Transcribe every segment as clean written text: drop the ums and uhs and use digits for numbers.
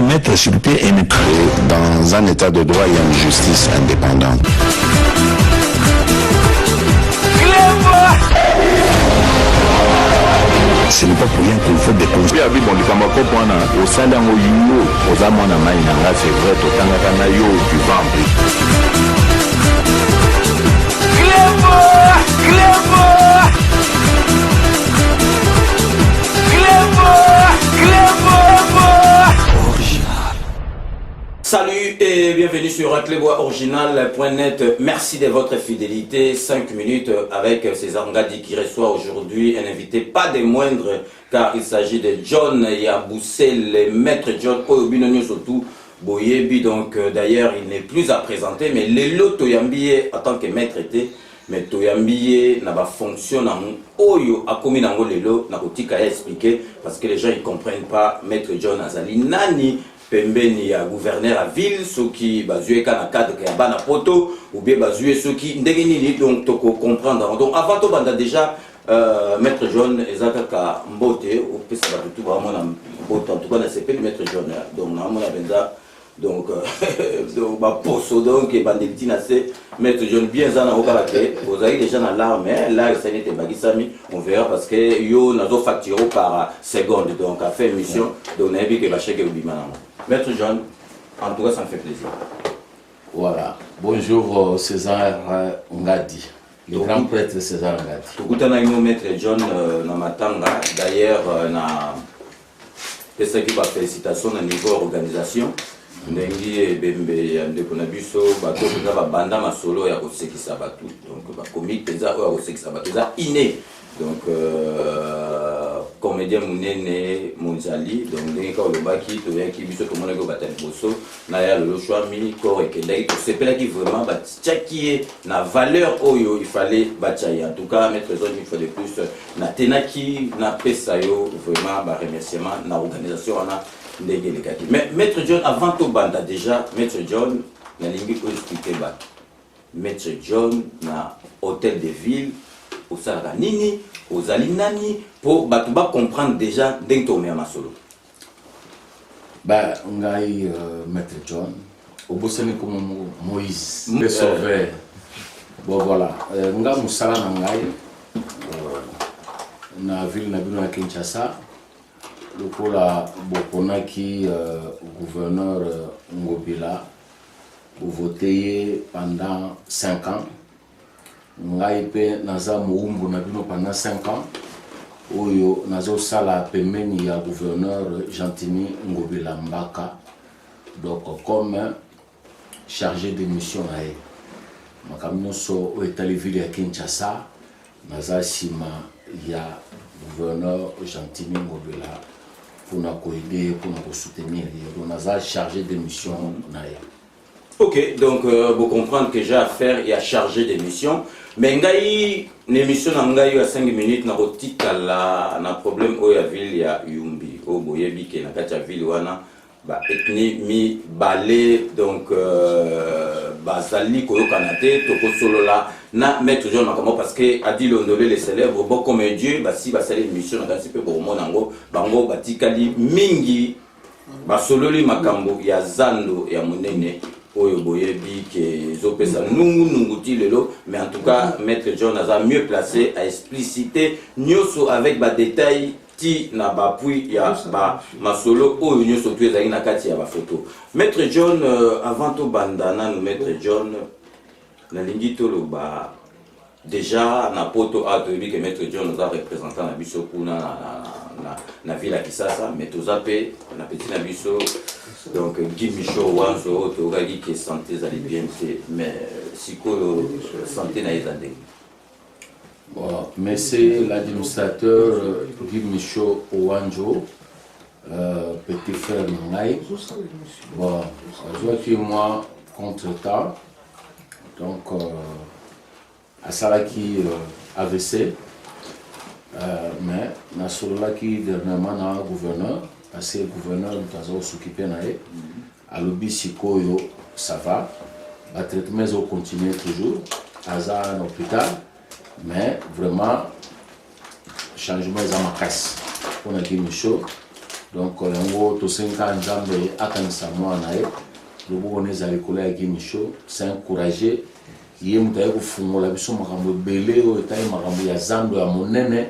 maître s'il vous plaît et maître. Dans un état de droit, il y a une justice indépendante. Ce n'est pas pour rien qu'on fait des causes. C'est vrai, yo, tu Salut et bienvenue sur Clébois-Original.net. Merci de votre fidélité. 5 minutes avec César Ngadi qui reçoit aujourd'hui un invité pas des moindres car il s'agit de John Yaboussé, le maître John Oyobinonyo surtout Boyebi. Donc d'ailleurs il n'est plus à présenter, mais Lelo Toyambiye en tant que maître était, mais Toyambiye n'a pas fonctionné en Oyo a commis dans Lelo n'a pas expliqué parce que les gens ils comprennent pas maître John Azali Nani. Pembeni ya gouverneur à ville, ceux qui basent kana cadre qui bana poto ou bien basent ceux qui ndegeni donc toko comprendre. Donc avant tout banda déjà maître John ezaka ka mbote ou pesa ba tout vraiment na mbote en tout cas na CP maître John donc na mona benza donc donc ba poso donc et banditi na c'est maître John bien ça na okalake vous avez déjà na l'arme là ça n'était bagisami on verra parce que yo nazo facturé par seconde donc a fait mission donc na bi que ba chèque bimana. Maître John, en tout cas, ça me fait plaisir. Voilà. Bonjour César Ngadi, le grand prêtre César Ngadi. Tout à l'heure, Maître John Namatanga, d'ailleurs, na fait qui va félicitations au niveau organisation. Ndengi bembe ndeko na biso bato za banda masolo ya kosekisa batu donc ba comique za o kosekisa batu za iné donc comédien munene monzali donc ndenge ka lobaki to yaki biso to mona ko batali boso na ya le choix mi ko ekendaki to sepela ki vraiment ba tchaki na valeur oyo il fallait bachaya en tout cas maître John une fois de plus na tenaki na pesa yo vraiment ba remerciement na organisation na. Mais maître John, avant tout banda déjà, maître John, na lingi ko expliquer ba. Maître John na hôtel de ville au Salaka Nini, aux Alinani pour ba comprendre déjà dès que ma solo. Bah ngai maître John, au bosseni comme Moïse, le sauveur. Bon voilà, nga musala na ngai na ville na bino ya Kinshasa. Le Kola Bokonaki, gouverneur Ngobila, pour voter pendant 5 ans. Ngaipe Naza Moumbu Nabino pendant 5 ans. Oyo Nazo Sala Pemeni ya gouverneur Gentini Ngobila Mbaka. Donc comme chargé de mission à elle. Makaminoso Oetalivili à Kinshasa. Naza Sima ya gouverneur Gentini Ngobila. Pour nous aider, pour nous soutenir. On a chargé de mission. Ok, donc vous comprenez que j'ai affaire et à charger des missions. Mais ngai l'émission ngai à 5 minutes na rotika la na problème au ya ville ya Yumbi au boyebi ke na kati ya ville wana ba ethnie mi balé donc bazali koyo kanate toko solo la na maître John Makamo parce que a dit l'ondolé les célèbres bon comme Dieu ba si ba sali mission na kasi pe pour monango bango batikali mingi ba sololi makambo ya zando ya munene oyo boyebi ke zopesa nungu ti lelo mais en tout cas maître John a mieux placé à expliciter nyoso avec ba détails ti na ba puis ya ba masolo oyo nyoso tu ezali na kati ya ba photo. Maître John avant to bandana nous maître John na lingi to lo ba déjà na poto a to bi que maître John nous a représentant na biso kuna na ville à Kisasa mais to zape na petit na biso donc Guy Michaud Wanzo to gagi que santé allait bien mais siko santé na ezande. Bon, mais c'est l'administrateur Guy Michaud Wanzo petit frère Nangai. Bon, je vois que moi contre-temps donc à Salaki AVC mais na solola qui dernièrement na gouverneur parce que le gouverneur nous s'occuper naé à l'obi sikoyo ça va le traitement continue toujours à l'hôpital mais vraiment changement est à ma casse on a dit chaud Donc yango to senka nzambe akanisa mwana ye loboko neza likolo ya Gimisho c'est encourager ye mutaye kufungola biso makambo ebele oyo etaye makambo ya zando ya monene.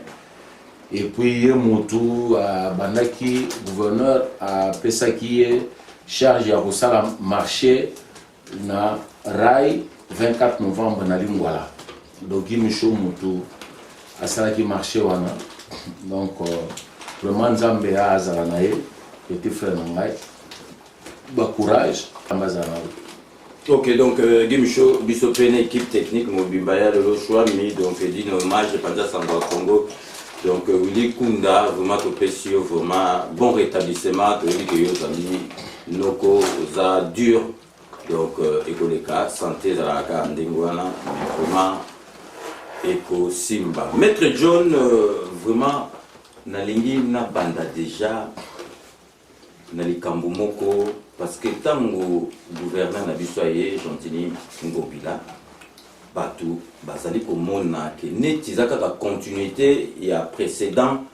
Et puis ye mutu bandaki gouverneur apesaki ye charge ya kosala marché na Rai 24 novembre na Lingwala. Donc Gimisho mutu asalaki marché wana. Donc vraiment nzambe azala na ye petit frère na ngai ba courage ambazana. Ok, donc Gimisho biso pene équipe technique Mobimba le choix mis donc dit hommage pendant Samba Congo. Donc Willy Kunda vraiment topesio vraiment bon rétablissement to dit que yo zali noko za dur donc ekoleka santé za la ka ndingwana vraiment eko simba. Maître John vraiment na lingi na banda déjà na likambo moko parce que tango gouverneur na biso aye Gentini Ngobila batu bazali komona ke neti za kaka continuité ya précédent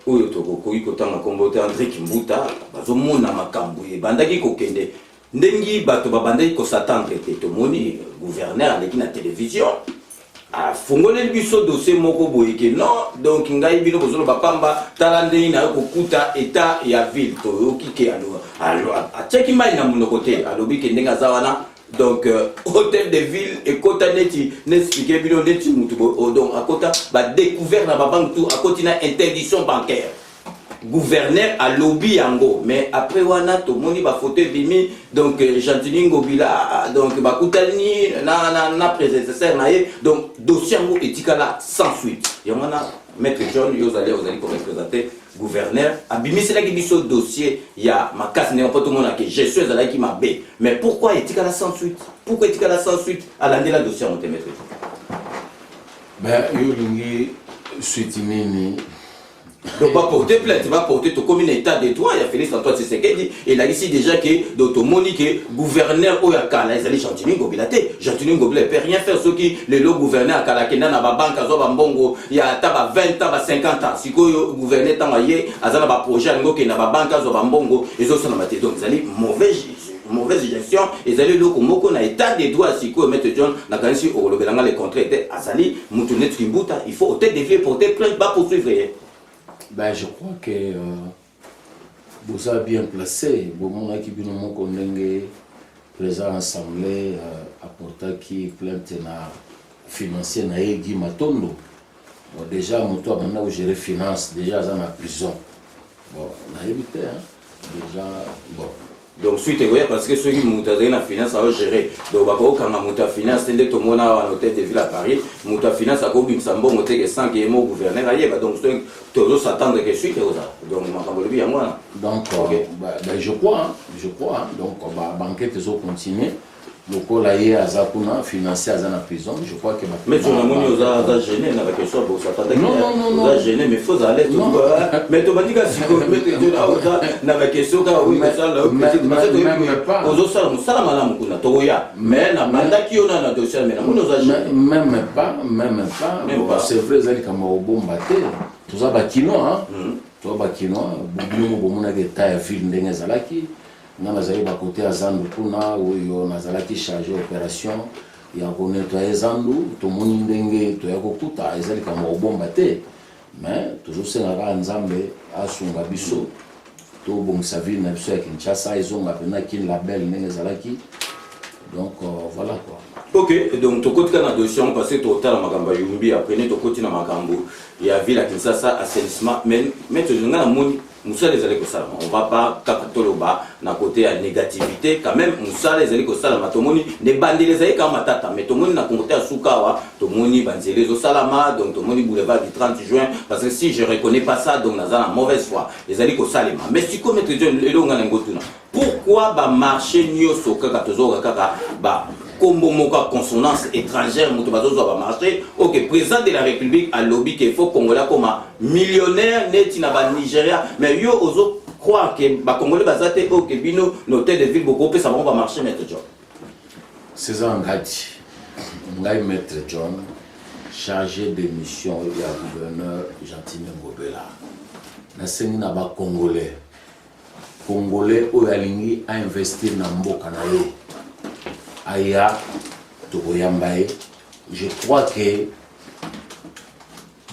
oyo tokokoki kotanga kombo te André Kimbuta bazomona makambo ebandaki kokende ndengi bato babandaki kosatendre te tomoni gouverneur aleki na télévision afungoleli biso dossier moko boyeke non donc ngai bino bozolo bapamba tala ndenge na kokuta état ya ville toyoki ke alo atiaki mai na monoko te alobi ke ndenge aza wana. Donc hôtel de ville et kota neti n'expliquer bino neti mutu donc à kota ba découvert na ba banque tout à côté na interdiction bancaire gouverneur à lobby yango mais après wana to moni ba fauteuil bimi donc Gentini Ngobila donc ba kutani na prédécesseur na ye donc dossier yango etikala sans suite yamana maître John vous allez représenter gouverneur abimisela ki biso dossier ya makasi ne pas tout le monde que je suis allé qui m'a bé mais pourquoi etikala sans suite à la dossier on te maître ben yo lingi suite nini. Donc va porter plainte, va porter tout comme un état de droit. Il y a Félix Antoine Tshisekedi et là ici déjà que d'automoni que gouverneur Oyakala, ils allaient Gentini Ngobila. Gentini Ngobila ne peut rien faire ce qui le gouverneur Akala Kenda na banque azoba mbongo il y a taba 20 ans, 50 ans. Si le gouverneur tangaye azana ba projet ngo ke na banque azoba mbongo ils ont son maté donc ils allaient mauvaise gestion ils allaient le komoko na état de droit si ko mettre John na kanisi au lobelanga les contrats étaient azali mutunet Kimbuta il faut peut-être dévier porter plainte pas poursuivre. Ben, je crois que vous avez bien placé. Vous avez dit président assemblée apporta qui plainte na financier na Guy Matondo. Bon, déjà, moi, maintenant où je finance, déjà, dans la prison. Bon, on a évité, hein. Déjà, bon. Donc suite parce que ceux qui montent la finance à gérer donc quand on monte finance c'est tout le monde à l'hôtel de ville à Paris monte finance à Kobe Msambo monte que 100 qui est mon gouverneur ailleurs donc tous s'attendre que suite donc moi donc je crois donc banquette ils ont continué le col ailleurs à Zakuna financier à la prison je crois que mais tu as gêné avec question pour s'attendre non gêné mais faut aller tout mais tu m'as dit que si tu as avec question oui mais ça là mais na mandat qui on a na dossier mais même pas c'est vrai ça comme au bon baté tout ça bakino hein tout ça bakino beaucoup bomona que ta ville ndenge zalaki na bazali ba côté à Zandu kuna oyo nazalaki chargé opération ya ko nettoyer Zandu to moni ndenge to ya kokuta ezali comme au bon baté mais toujours c'est ngaka nzambe asunga biso to bon sa ville na biso ya Kinshasa ils ont appelé kin label ndenge zalaki donc voilà quoi. Ok, donc tu côté dans dossier parce que total makamba yumbi après tu côté na makambo il y a ville à Kinshasa assainissement mais tu nga na moni Moussa les allez ça on va pas capitoloba na côté à négativité quand même Moussa les allez ça ma tomoni ne bandé les allez comme matata mais tomoni na côté à Sukawa tomoni banzele zo salama donc tomoni boulevard du 30 juin parce que si je reconnais pas ça donc na za mauvaise foi les allez ko salema mais si comme mettre le longa ngotuna pourquoi ba marché nyoso kaka tozo kaka ba combo moka consonance étrangère moto bazo va marcher OK président de la République a lobby qu'il faut congolais comme millionnaire net na ba Nigeria mais yo ozo croire que ba congolais bazate OK bino l'hôtel de ville beaucoup ça va marcher maître John César Ngati ngai maître John chargé de mission et gouverneur Gentini Ngobila na sengi na ba congolais Congolais oyo alingi a investir na mboka na ye aya tokoyamba ye. Je crois que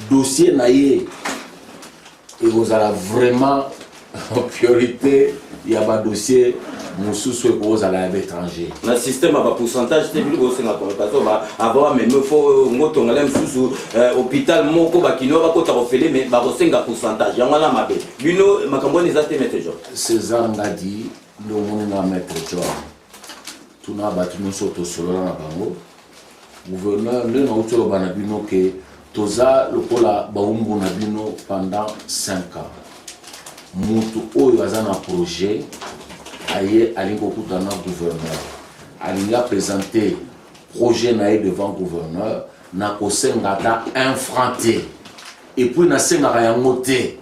dossier na ye et vous allez vraiment en priorité il y a un dossier mosusu vous allez à l'étranger. Le système a un pourcentage de avoir même faut ngotongala msusu hôpital moko bakino bakota kofele mais ba kosenga pourcentage yangala mabe bino makambo ezate maître John César ngadi ndo moni na maître John tuna batu nyonso tosolola na bango gouverneur le na utolo bana bino ke toza lokola baumbu na bino pendant 5 ans mutu oyo aza na projet aye alingo kutana gouverneur alinga présenter projet na ye devant gouverneur na kosenga ta infranté et puis na senga yango te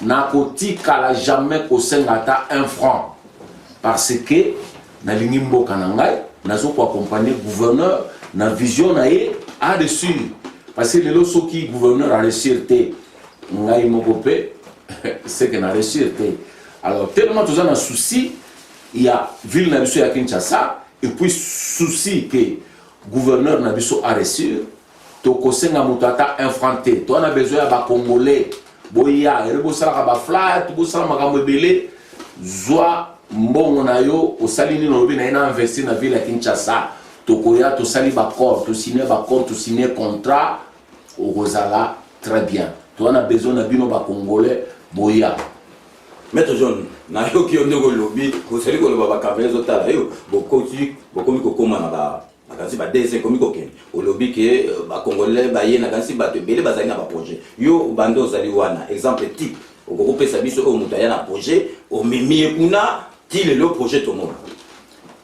na kotikala jamais kosenga ta infrant parce que na lingi mboka na ngai nazo ko accompagner gouverneur na vision na ye a dessus parce que lelo soki gouverneur a réussir te ngai moko pe c'est que na réussir te. Alors tellement tous un souci il y a ville na biso ya Kinshasa et puis souci que gouverneur na biso a réussir to kosenga mutata infranté to na besoin ba congolais boya rebo sala ba flat bo sala makambo ebele zwa mbongo na yo osalini no lobi na ina investir na ville ya Kinshasa to koya to sali ba accord to signer ba accord to signer contrat au Rosala très bien to na besoin na bino ba congolais boya. Maître John, na yo ki onde ko lobby ko seli ko loba ba caméra zo tala yo bokomi ko koma na ba kasi ba DC komi ko ken o lobby ke ba congolais ba ye na kasi ba te bele bazali na ba projet yo bando zali wana exemple type o ko pesa biso o mutaya na projet o mimi kuna ti le projet to monde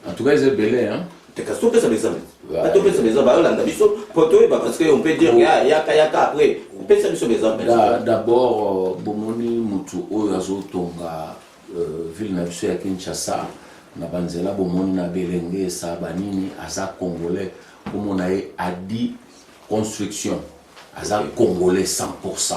en tout cas c'est belé hein te kasto pesa exemple ba to pesa exemple ba landa biso poto ba parce que on peut dire ya après pesa biso exemple d'abord bomoni mutu oyo azotonga ville na biso ya Kinshasa na banzela bomoni na belenge sa banini aza congolais comme on a dit construction aza congolais 100%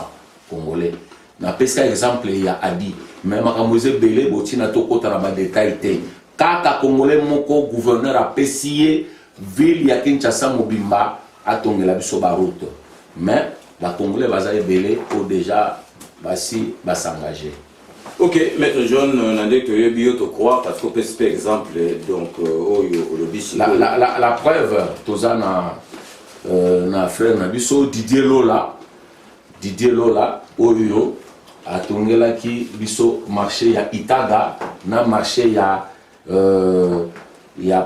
congolais na pesa exemple ya adi mais makamoze belé botina to kota na ba détail te kaka congolais moko gouverneur a pesié ville ya Kinshasa mobimba atongela biso ba route mais la congolais baza belé au déjà basi s'engager. Ok, maître John, on a dit que le bio te croit parce qu'on peut par exemple donc la preuve tozana na frère na biso Didier Lola oyo atongela ki biso marché ya Itaga na marché ya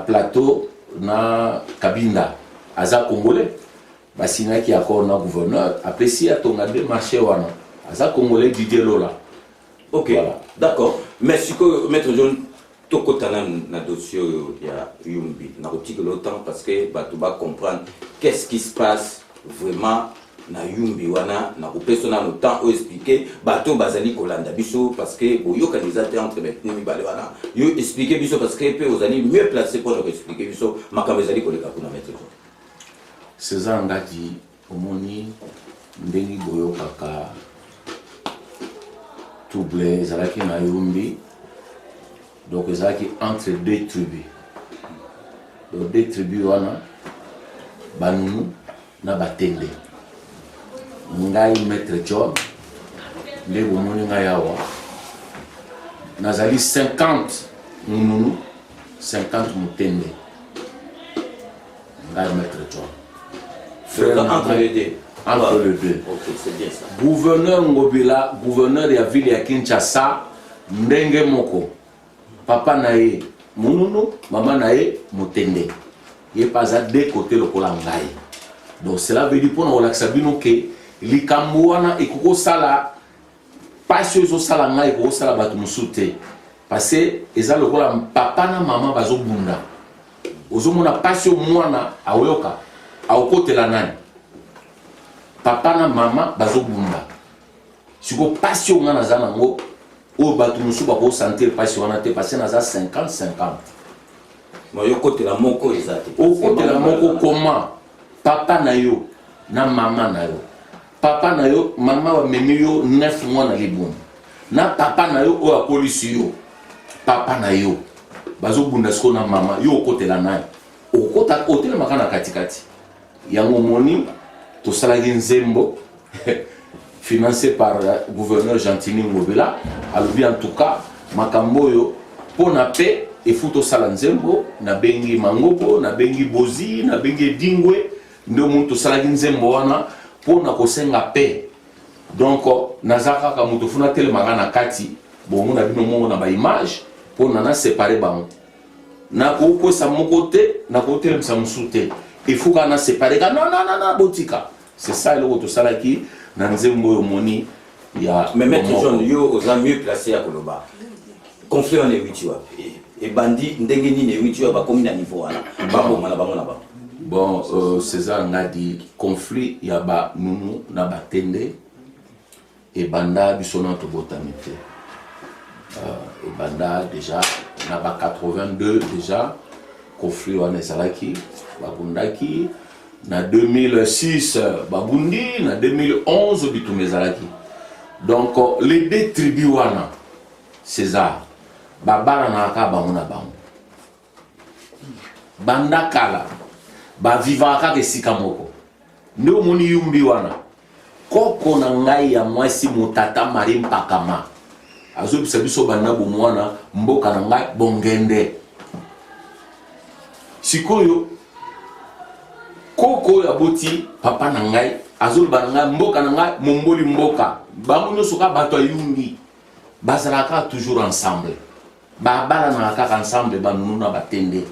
plateau na Kabinda aza congolais basina ki accord na gouverneur après si atonga de marché wana aza congolais Didier Lola. Ok, voilà. D'accord. Merci que maître John tokotana na dossier ya Yumbi na rotique longtemps parce que tu vas comprendre qu'est-ce qui se passe vraiment na Yumbi wana na kopesa na temps ou expliquer bato bazali kolanda biso parce que boyo candidateur entre maintenant bale wana yo expliquer biso parce que peut vous allez mieux placer pour nous expliquer biso makambo ezali koleka kuna maître John. César ngati omoni ndengi boyo kaka troublé ezalaki na Yumbi donc ezalaki entre deux tribus donc deux tribus wana banunu na batende ngai maître John nde bomoni ngai awa nazali 50 nunu 50 mutende ngai maître John Entre les deux. Entre les deux. Ok, c'est bien ça. Gouverneur Ngobila, gouverneur de la ville de Kinshasa, ndenge moko. Papa nae mununu, maman nae mutende. Il pas à deux côtés le kolangai. Donc cela veut dire pour nous l'axabino que likamwana ekoko sala passion zo sala ngai ekoko sala batu musute. Parce que eza le kola papa na maman bazo bunda. Ozomona passion mwana aoyoka. Aokotela nani papa na mama bazobunda siko passion nga naza nango o batu musu bako sentir passion wana te parce naza 50-50 ma yo kotela moko ezate o kotela moko comment papa na yo na mama na yo papa na yo mama wa memi yo 9 mois na liboum na papa na yo oyo akolisi yo papa na yo bazobunda siko na mama yo okotela naye okota otelemaka na katikati yango moni tosalaki nzembo financé par gouverneur Gentini Ngobela alobi en tout cas makambo oyo pona pe efu tosala nzembo na bengi mangopo na bengi bozi na bengi dingwe ndio muntu tosalaki nzembo wana pona kosenga pe donc nazaka ka mutu funa telemaka na kati bongo na bino mongo na ba image pona na séparer bango na ko sa moko te na ko telemisa musu te il faut qu'on a séparé non botika c'est ça le to salaki na nzembo yo moni ya mais maître John yo oza mieux placé à Koloba conflit en ewiti wa et bandi ndenge ni ewiti wa ba komi na niveau wana ba bomba na bango na ba bon César nga dit conflit ya ba nunu na batende et banda bisona to botamite et banda déjà na ba 82 déjà conflit wana ezalaki babundaki na 2006 babundi na 2011 bitumba ezalaki donc les deux tribus wana César babala na aka bango na bango banda kala bavivaka esika moko nde omoni yumbi wana koko na ngai ya mwasi motata Marie Mpakama azobisa biso banda bomwana mboka na ngai bongende sikoyo koko ya boti papa na ngai azoloba na ngai mboka na ngai momboli mboka bango nyonso ka bato ayungi bazalaka toujours ensemble babala na kaka ensemble banunu na batende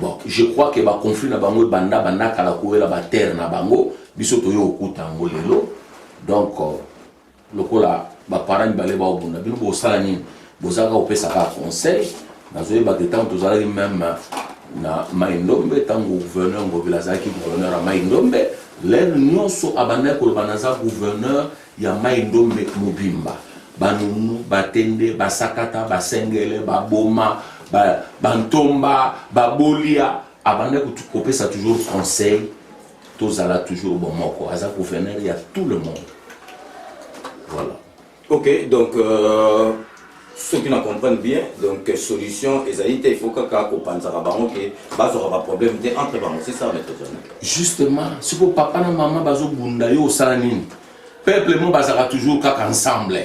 bon je crois que ba conflit na bango banda kala kuela ba terre na bango biso toyo okuta ngo lelo donc lokola ba parents balé ba obunda bino bo sala nini bozaka opesa ka conseil nazoye ba ketan tozalaki même na Maindombe tango gouverneur Ngobila zaki gouverneur a Maindombe l'air nyonso abanda ko banaza gouverneur ya Maindombe mobimba banunu batende basakata basengele baboma bantomba babolia abanda ko kopesa toujours conseil tozala toujours bon moko aza gouverneur ya tout le monde voilà. Ok, donc ceux qui ne comprennent bien, donc solution, il faut que pense à problème entre banques, c'est ça maître John. Justement, c'est pour papa et maman bazo bunda yo salanine. Peuple mon bazara toujours ensemble.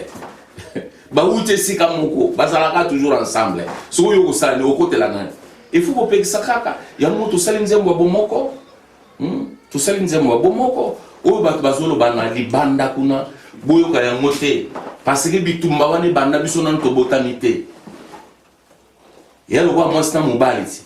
Ba outé si kamoko, bazara toujours ensemble. So yo salani au côté la nan. Il faut que ça kaka, ya mo to salinze mwa bomoko. To salinze mwa bomoko. O ba bazolo bana libanda kuna boyo ka ya ngote. Parce que bitumba wani banda biso nan to botanité. Yalo kwa mwasta mobali ti.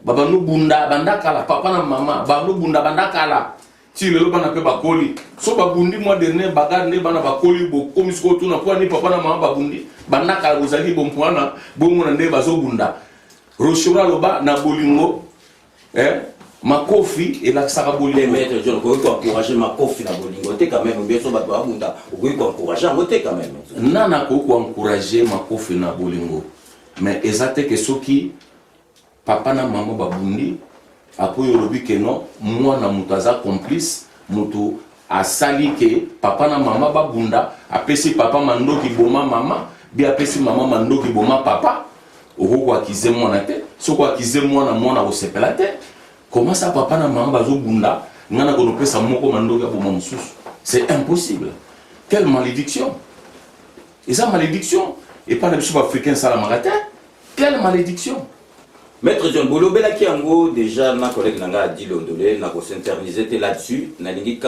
Baba no bunda banda kala papa na mama baba no bunda banda kala. Ti lelo bana pe bakoli. So babundi mois dernier bagarre ne bana bakoli bo komisko tuna kwa ni papa na mama babundi banda kala bozali bompwana bomo na nde bazo bunda. Roshora loba na bolingo Makofi et la Sarabouli. Maître John, vous pouvez encourager Makofi na bolingo. T'es quand même bien sûr Babunda. Vous pouvez encourager Moté quand même. Nana ko encourager Makofi na bolingo. Mais exactement que ceux qui papa na maman babundi après yolobi que non moi na mutaza complice mutu asali que papa na maman babunda apesi papa mandoki boma mama bi apesi mama mandoki boma papa oko akize mwana te soko akize mwana mwana osepela te. Comment ça papa na maman bazo bunda ngana ko pesa moko mandoki boma mususu? C'est impossible. Quelle malédiction! Et ça malédiction et pas les sous africains salamagata. Quelle malédiction! Maître John Bolobela qui en déjà ma collègue Nanga a dit l'ondolé, n'a pas s'interniser là-dessus, n'a dit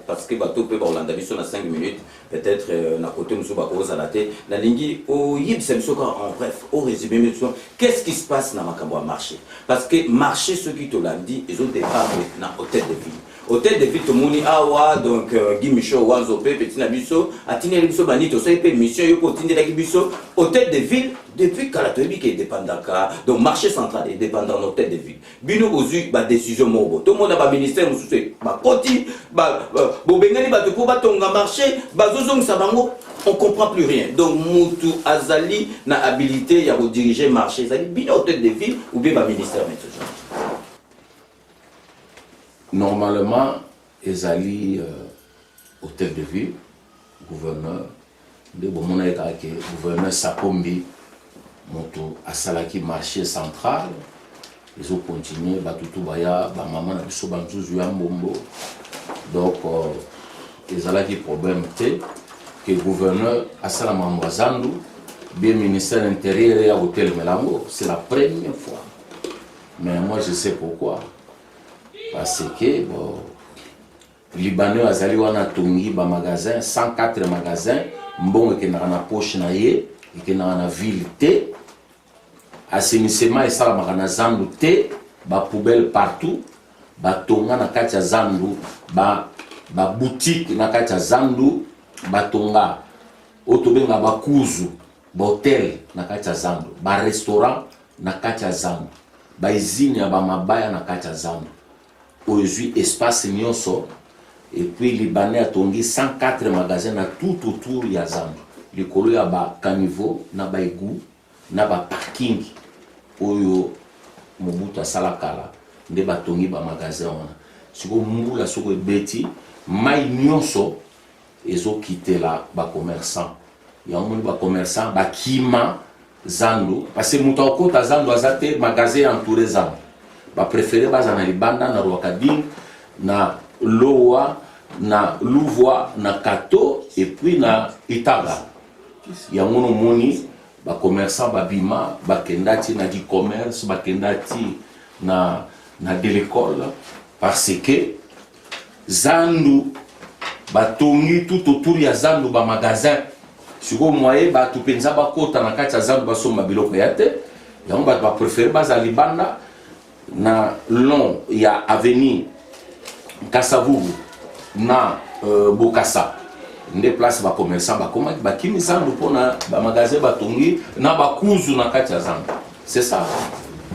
parce que bateau peut on l'a sur 5 minutes, peut-être n'a côté nous sommes à la tête, n'a dit au yib semsoka en bref, au résumé qu'est-ce qui se passe dans ma marché? Parce que marché ceux qui te l'ont dit, ils ont des parts dans hôtel de ville. Hôtel de ville to moni awa donc Guy Michaud Wanzo pe petit nabiso atine biso banito so pe mission yo ko tinde la biso hôtel de ville depuis Kalatobi qui est dépendant donc marché central est dépendant hôtel de ville bino ozu ba décision mobo tout monde ba ministère mususu ba koti ba bobengani ba to ko batonga marché ba zozong sabango on comprend plus rien donc mutu azali na habilité ya diriger marché ça dit bino hôtel de ville ou bien ba ministère maintenant. Normalement, ils allaient hôtel de ville, gouverneur, nde bomona ye kaka ke gouverneur Sakombi moto asalaki marché central ezocontinue batutu baya bamama na biso banzuzu ya mbombo donc ezalaki problème te que gouverneur asala makambo ya zandu bien ministère intérieur ya kotelemela yango c'est la première fois mais moi je sais pourquoi parce que bon libanais azali wana tongi ba magasin 104 magasins mbongo ekendaka na poche na ye ekendaka na ville te assainissement esalamaka na zandu te bapoubelle partout batonga na kati ya zandu baboutique na kati ya zandu batonga oyo tobenga bakuzu bahotel na kati ya zandu barestaurant na kati ya zandu baizine ya bamabaya na kati ya zandu oyo ezwi espace nyonso et puis libanais atongi 104 magasins na tout autour ya zandu likolo ya bakaniveau na baegu na baparking oyo mobutu asala kala nde batongi bamagasin wana sikoyo mbula soko ebeti mai nyonso ezokitela bacommerçant yango moni bacommerçant bakima zandu parce que moto akota zandu aza te magasin entouré zandu bapréféré baza na libanda na Rwakading na Lowa na Louvois na Kato et puis na Itaga yango nomoni bacommerçant babima bakendati na du commerce bakendati na de l'école parce que zandu batongi tout autour ya zandu ba magasin siko moye batu penza bakota na kati ya zandu basomba biloko ya te yango bato bapréféré baza libanda na long ya avenue Kasavubu na Bokassa nde place ba commerçant ba komaki bakimi zandu pona ba magasin batongi na bakuzu na kati ya zandu c'est ça.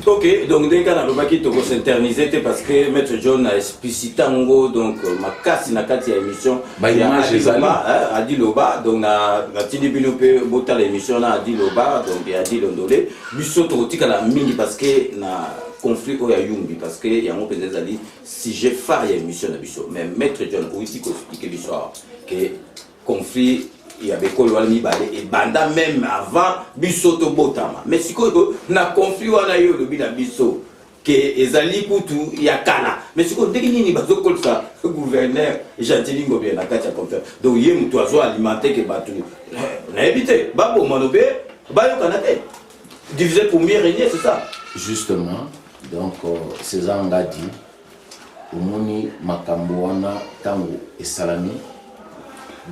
Ok, donc dès qu'on a le qui doit s'interniser parce que Maître John a explicité donc ma casse na kati ya émission a dit loba donc na tindi bilope bota l'émission na a dit loba donc a dit londolé biso to tika la mingi parce que na conflit o ya yumbi parce que ya mo peut-être ali si j'ai phare ya émission na biso mais Maître John ou ici ko expliquer l'histoire que conflit il y avait Kolwani Balé et Banda même avant Bisoto Botama. Mais si na conflit wana yo le bina biso que ezali kutu ya kala. Mais si ko deki nini bazo kol ça gouverneur Jantini Ngobé na kati ya conflit. Donc yé mutu azo alimenter que batu na évité babo manobe ba yo kanate. Divisé pour mieux régner c'est ça. Justement donc César nga dit omoni makambo wana tango esalami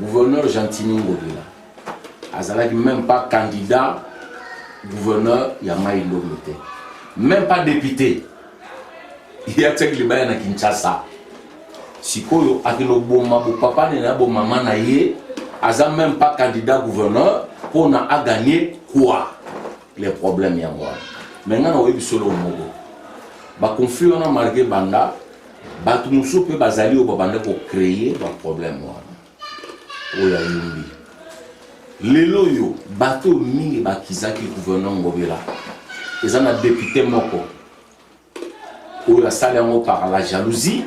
gouverneur Jantini Ngobila azalaki même pas candidat gouverneur ya Maïlombe te même pas député il y a tek libaya na Kinshasa sikoyo akino boma bo papa na bo maman na ye aza même pas candidat gouverneur pour na a gagner quoi les problèmes ya moi maintenant on solo mogo ba conflit on a marqué banda batu musu pe bazali o babanda ko créer ba problème moi oya yumbi lelo yo bato mingi bakizaki gouverneur Ngobila ezana député moko oya sali yango par la jalousie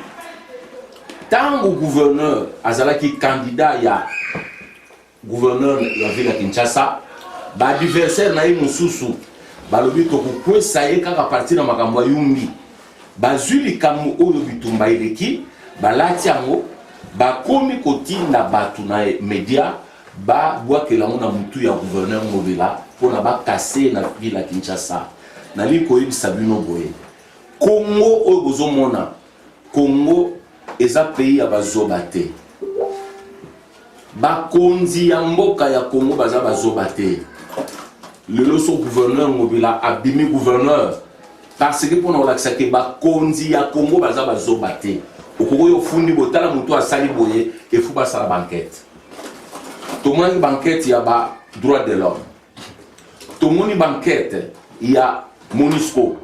tango gouverneur azalaki candidat ya gouverneur ya ville ya Kinshasa ba adversaire na ye mususu balobi to kukwesa ye kaka partir na makambo ya yumbi bazwi likambo oyo bitumba eleki balati yango bakomi kotinda batu na média ba bwakela na mutu ya gouverneur Ngobila pona ba kasser na ville ya Kinshasa na liko yebisa bino boye Congo oyo bozomona Congo eza pays ya bazoba te bakonzi ya mboka ya Congo baza bazoba te lelo so gouverneur Ngobila abimi gouverneur parce que pona olakisa ke bakonzi ya Congo baza bazoba te okoyo fundi botala mutu asali boye et faut pas la banquette tout le monde banquette ya ba droit de l'homme tout le monde banquette ya MONUSCO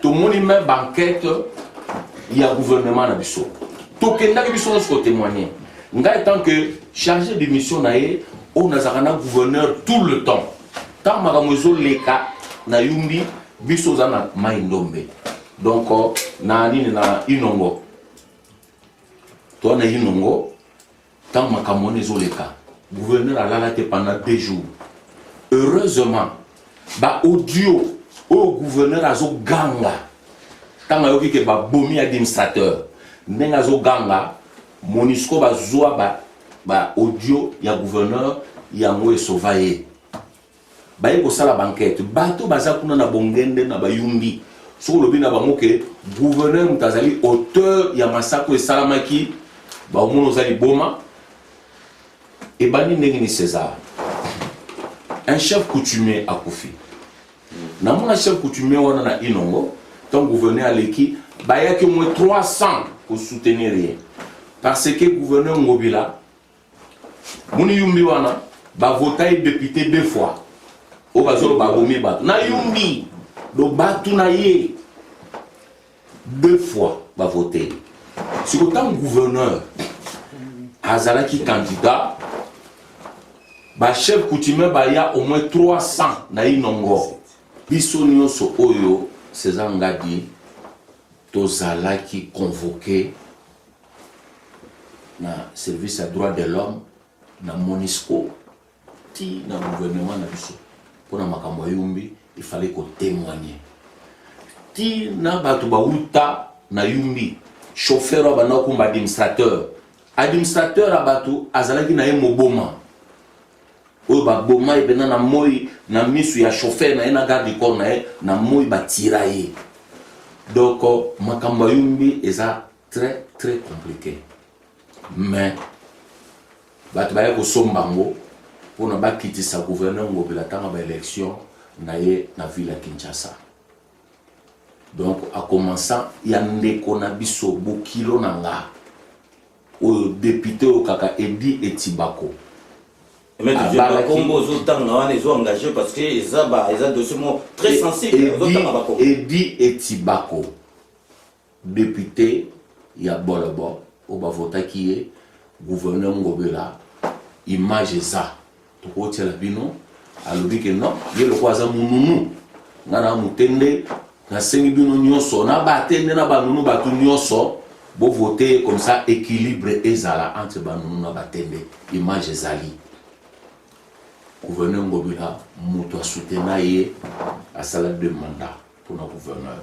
tout le monde même banquette ya gouvernement na biso to kenda ke biso ko témoigner nga tant que chargé de mission na ye on a zakana gouverneur tout le temps tant magamozo leka na yumbi biso za na Maïlombe donc na nini na Inongo to na Inongo tant makamone zoleka gouverneur a là pendant 2 jours. Heureusement, ba audio au gouverneur azo ganga. Tant que ke ba bomi administrateur, nenga zo ganga, Monisco ba zoa ba audio ya gouverneur ya ngoe sauvaye. Ba yeko sala banquette, bato baza kuna na bongende na bayumbi. Sur le bina bango ke gouverneur mutazali auteur ya massacre et salamaki ba omono zali boma et bani ndenge César. Un chef coutumier a koufi. Na mon chef coutumier wana na Inongo, ton gouverneur aleki ba ya que moins 300 pour soutenir rien. Parce que gouverneur Ngobila muni yumbi wana ba voter député 2 fois. O bazolo ba bomi ba na yumbi do batu na ye 2 fois va voter. Si autant gouverneur azalaki candidat, ba chef coutumier ba ya au moins 300 na Inongo. Biso nyonso oyo César Ngadi tozalaki convoqué na service à droit de l'homme na Monisco ti na gouvernement na biso pour na makambo yumbi. Il fallait qu'on témoigne. Ti na batu ba uta na yumbi, chauffeur ba na ko administrateur. Administrateur abatu azalaki na ye moboma. O ba boma e bena na moi na misu ya chauffeur na ena garde corps na ye na moi ba tiraye. Donc makambo yumbi eza très très compliqué. Mais batu ba ko sombango pour na ba kitisa gouverneur Ngobila tanga ba élection naye na ville à Kinshasa. Donc à commençant yande kona biso bokilo nanga au député au kaka Edi Etibako. Mais je pas combo autant na les engagés parce que ils a dossier très sensible Edi Etibako député ya Bolobo au bavota qui est gouverneur Ngobila image ça to ko tela bino alobi ke non ye le kwaza mununu ngana mutende na sengi bino nyonso na batende na banunu batu nyonso bo voter comme ça équilibre ezala entre banunu na batende image ezali gouverneur Ngobila muto soutenir ye à sala de mandat pour le gouverneur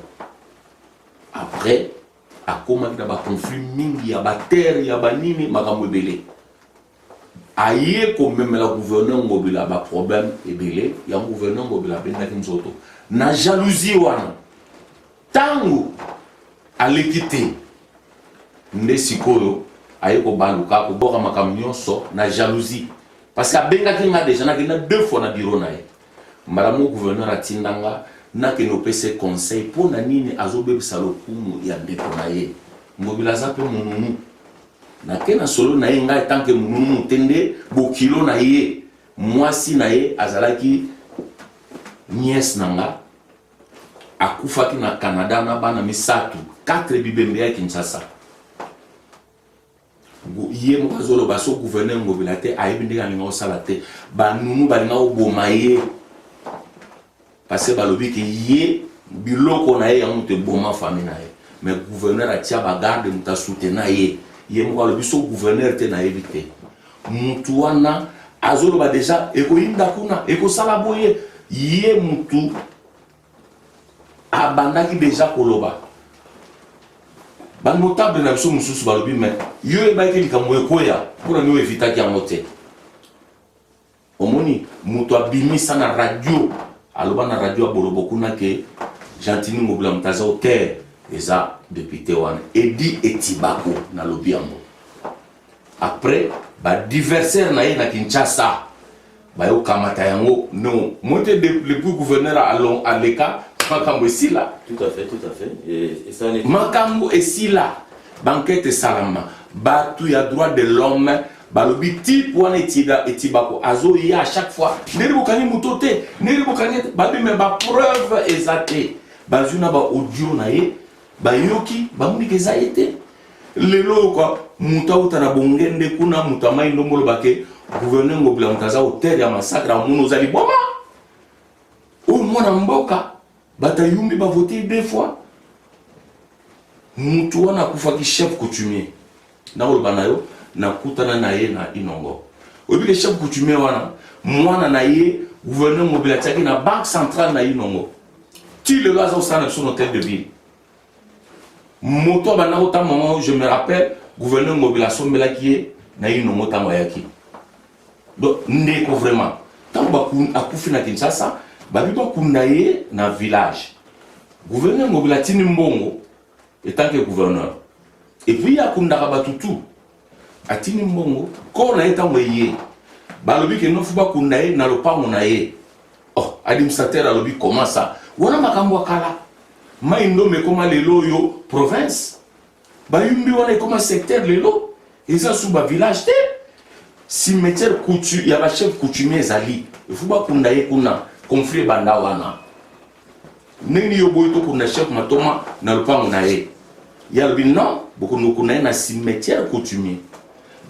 après a commencé ba conflit mingi ya ba terre ya banini makambo belé aye ko même la gouverneur Ngobila ba problème ebele ya gouverneur Ngobila benda kimzoto na jalousie wana tango alekite nde sikoyo aye ko baluka ko boka makam nyonso na jalousie parce que benga kinga déjà na kina 2 fois na bureau na ye madame gouverneur atindanga na ke no pese conseil pour na nini azobebisa lokumu ya ndeko na ye Ngobila zape mununu na kena solo na ye ngai tant que mununu tende bokilo na ye mwasi na ye azalaki nièce nanga akufaki na Canada na bana misatu 4 bibembe ya Kinshasa ye mwazolo baso gouverneur Ngobila te ayebi ndika linga osala te banunu balinga oboma ye parce que balobi ke ye biloko na ye ya mutu boma famille na ye mais gouverneur atia bagarde muta soutenir ye ye mwa le biso gouverneur te na éviter mutu wana azolo ba déjà eko inda kuna eko sala boye ye mutu abandaki déjà koloba ban notable na biso mususu balobi mais yo e ba ke likambo ekoya pour nous éviter ki amote omoni mutu abimisa na radio aloba na radio abolobo kuna ke Gentini Ngobila mutaza auteur eza député wana Edi Etibako na lobiango après ba diversaire na ye na Kinshasa ba yo kamata yango non monte le plus gouverneur à l'eka makambo esila tout à fait et ça n'est makambo esila banquette salama batu ya droit de l'homme balobi type wana Etibako azo ya à chaque fois neri bokani mutote neri bokani babi me ba preuve exacte bazuna ba audio na ye bayoki bamuni za été lelo ko muta utana bongende kuna muta mai ndombolo bake gouverneur Ngobila mutaza hotel ya massacre amuno zali boma o mwana mboka batayumbi ba voter 2 fois mutu wana kufa ki chef coutumier na oloba nayo na kutana na ye na Inongo obi ke chef coutumier wana mwana na ye gouverneur mobile atiaki na banque centrale na ye nongo ti le gaz au sana son hôtel de ville moto bana ota moment je me rappelle gouverneur mobile asombelaki ye na ye nongo tango ayaki donc ndeko vraiment tango bakufi na Kinshasa babi bakunda ye na village gouverneur mobile atini mbongo etant que gouverneur et puis akundaka batutu atini mbongo ko na etango ye balobi ke no fu bakunda ye na lopango na ye oh administrateur alobi comment ça wana makambo akala mai ndome koma lelo yo province bayumbi wana koma secteur lelo eza sous ba village te cimetière coutu ya ba chef coutumier ezali fu bakunda ye kuna conflit banda wana nini yo boy to kuna chef matoma na lopango na ye ya lobi non bokono kuna na cimetière coutumier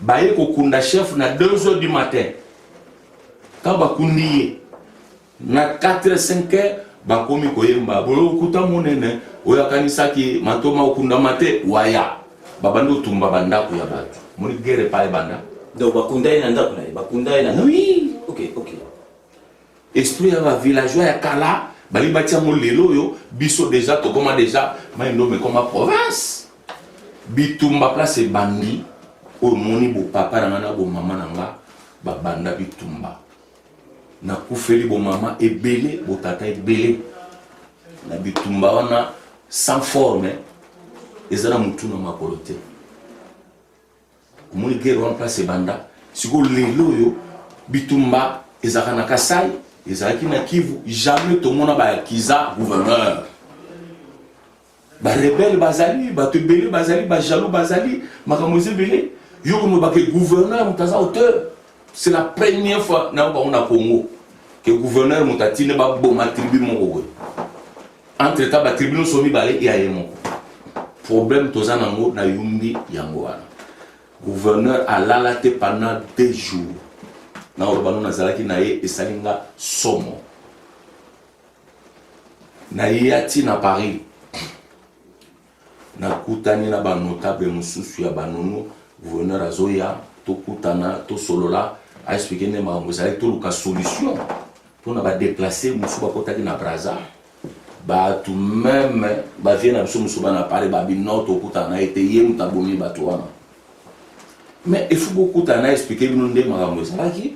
baye ko kunda chef na 2h du matin quand bakundi na 4-5h bakomi koyemba bolo kuta monene oya kanisa ki matoma okunda mate waya babando tumba bandako ya bato moni guerre pa banda donc bakunda ina ndako na bakunda ina oui ok esprit ya ba villageois ya kala bali batia mo lelo yo biso déjà to koma déjà mai ndo me koma province bitumba place bandi o moni bo papa na ngana bo mama na nga babanda bitumba na kufeli bo mama ebele bo tata ebele na bitumba wana sans forme ezana mutu na makolo te omoni guerre wana place banda siko lelo yo bitumba ezaka na Kasai ezalaki na Kivu jamais tomona ba kiza gouverneur ba rebelle bazali bato ebele bazali ba jaloux bazali makambo ebele yo kono ba ke gouverneur mutaza auteur c'est la première fois na on a Congo que gouverneur mutatine ba boma tribu moko entre ta ba tribu no somi balé ya yemo problème toza nango na yumbi yango wana gouverneur alala te pendant 2 jours na urbano nazalaki na ye esalinga somo na yati na Paris na kutani na ba notable mususu ya banono gouverneur azoya to kutana to solola a expliquer ne ma ngozali to luka solution pour na ba déplacer musu ba kotaki na Brazza ba tout même ba vient na musu ba na parler ba binoto kutana ete ye mutabomi ba to wana mais il faut beaucoup t'en expliquer nous ndé ma ngozali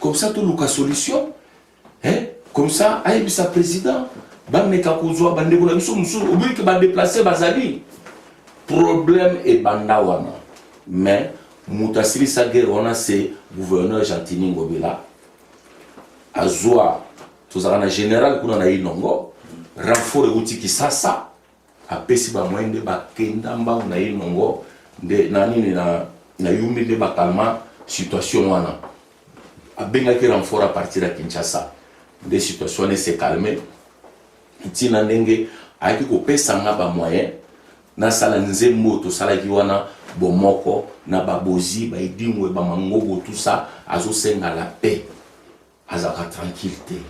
comme ça tout luka solution hein comme ça ayebi sa président bameka kozwa bandeko na biso musu obi ke ba déplacer bazali problème et banda wana mais mutasili sa guerre wana c'est gouverneur Gentini Ngobila azwa tozaka na général kuna na inongo renfort euti Kisasa apesi ba mwende ba kenda mbangu na inongo nde nani na yumbi nde ba calma situation wana abengaki renfort à partir de Kinshasa des situations ne s'est calmé tina ndenge ayaki kopesa nga ba moyen na sala nzembo to sala ki wana bomoko na babozi ba idimwe ba mangobo tout ça azo senga la paix azaka tranquillité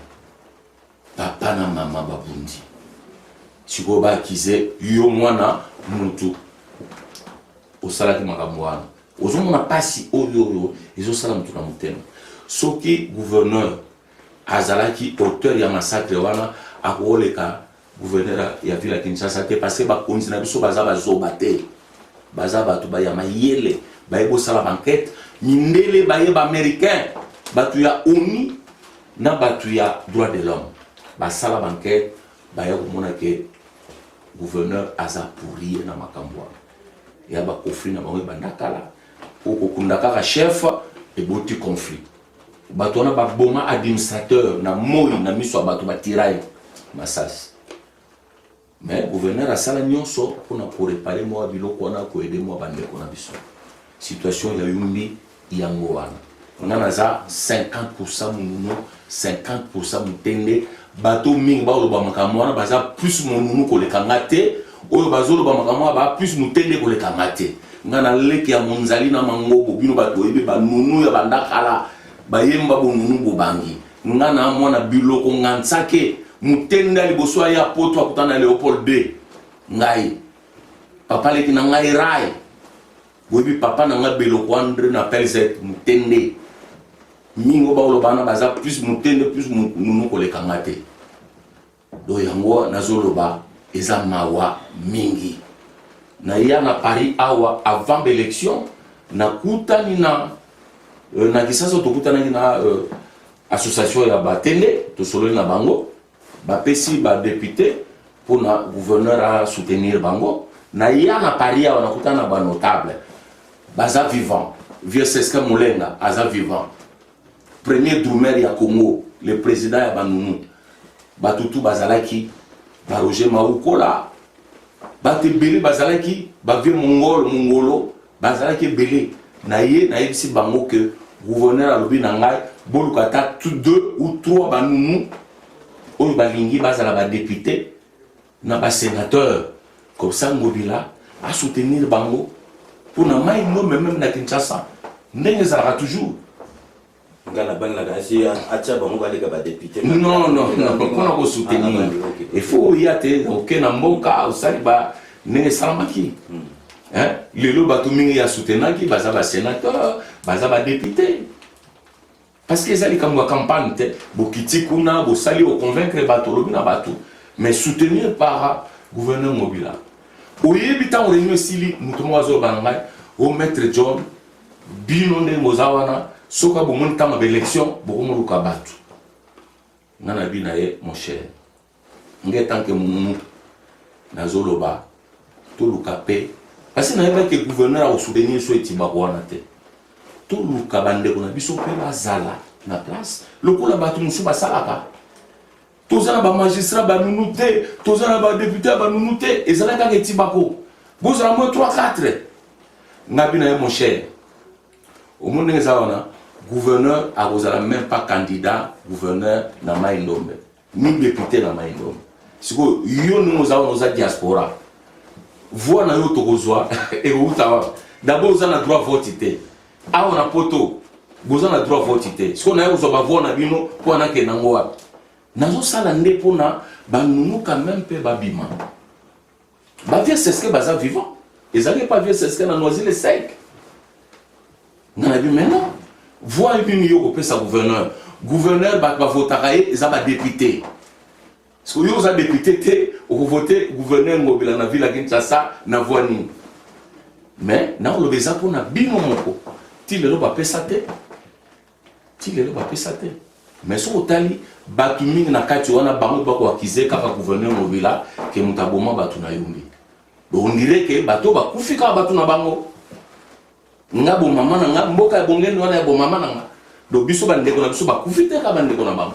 papa na mama babundi siko ba kize yo mwana mutu osala ki makambo wana ozo mona pasi oyo ezo sala mutu na mutema soki gouverneur azalaki auteur ya massacre wana akoleka gouverneur ya ville ya Kinshasa te parce que ba konzi na biso baza bazoba te baza bato ba ya mayele ba yebo sala banquette mindele ba yeba américain batu ya ONU na batu ya droit de l'homme ba sala banquette ba ya komona ke gouverneur aza pourri na makambo ya ba conflit na bango bandakala okokunda kaka chef et boti conflit bato wana baboma administrateur na moi na miso ya bato batiraye masasi mais gouverneur asala nyonso mpona koreparer mwa biloko wana koede mwa bandeko na biso situation ya yumbi yango wana ona naza 50% mununu 50% mutende bato mingi baoloba makambo wana baza plus monunu koleka nga te oyo bazoloba makambo wana ba plus mutende koleka nga te nga na leki ya monzali na mangobo bino bato oyebe banunu ya bandakala bayemba bonunu bobangi nga na mwana biloko ngansake mutenda liboso ya poto akutana Léopold II ngai papa leki na ngai rai boyebi papa na nga biloko André na pelzet mutende mingo baoloba na baza plus mutende plus nunu kolekanga te do yango nazoloba eza mawa mingi na ya na Paris awa avant l'élection nakutani na kisasa tokutani na association ya batende tosololi na bango bapesi ba député pour na gouverneur à soutenir bango na ya na Paris awa nakutana na ba notable baza vivant vieux Seska Mulenga aza vivant premier Drumer ya Congo le président ya Banunu batutu bazalaki ba Roger Maukola bate belé bazalaki ba vieux mongolo bazalaki belé na yebisi bango que gouverneur alobi na ngai bolukata tout 2 ou 3 Banunu oyo balingi bazala ba député na ba sénateur comme ça Ngobila à soutenir bango pour na mai no même na Kinshasa ndenge zalaka toujours ngala banga kasi acha bango baleka ba député non pour na soutenir il faut y aller aucun na mboka osali ba ndenge salamaki hein lelo bato mingi ya soutenaki baza ba sénateur baza ba député parce que ezali comme campagne te bokiti kuna bosali au convaincre bato lobi na bato mais soutenir par gouverneur Ngobila oyebi tan réunion sili mutumo azo bangai au maître John bino ne mozawana soka bomoni tama élection bokomo luka bato ngana bina ye mon cher nge tant que mumu nazoloba to luka pe parce que na yeba que gouverneur au soutenir so etiba wana te to luka bande ko na biso pe bazala na place lokola bato musu basalaka tozana ba magistrat ba nunuté tozana ba député ba nunuté ezala ka ketibako bozala mo 3-4 ngabina ye mon cher au monde ngezawana gouverneur a bozala même pas candidat gouverneur na Maindombe ni député na Maindombe siko yo ngozawana oza diaspora voix na yo tokozwa et utawa d'abord ozana droit vote te awa na poto bozana droit vote te siko na yo zo ba voix na bino po na ke nango wapi nazo sala nde pona banunu quand même pe babima ba vieux c'est ce que baza vivant ils allaient pas vieux c'est ce que na Noisy les 5 na bi maintenant voix bino yo ko pesa gouverneur ba votera ils a ba député parce que yo za député te au voter gouverneur Ngobila na ville Kinshasa na voix ni mais na lo beza pona bino moko ti lelo ba pesa te mais so otali batu mingi na kati wana bango bako akize kaka gouverneur Ngobila ke mutaboma batu na yumbi on dirait que bato bakufika batu na bango ngabo mama na nga mboka ya bongeni wana ya bo mama na nga do biso ba ndeko na biso bakufite ka ba ndeko na bango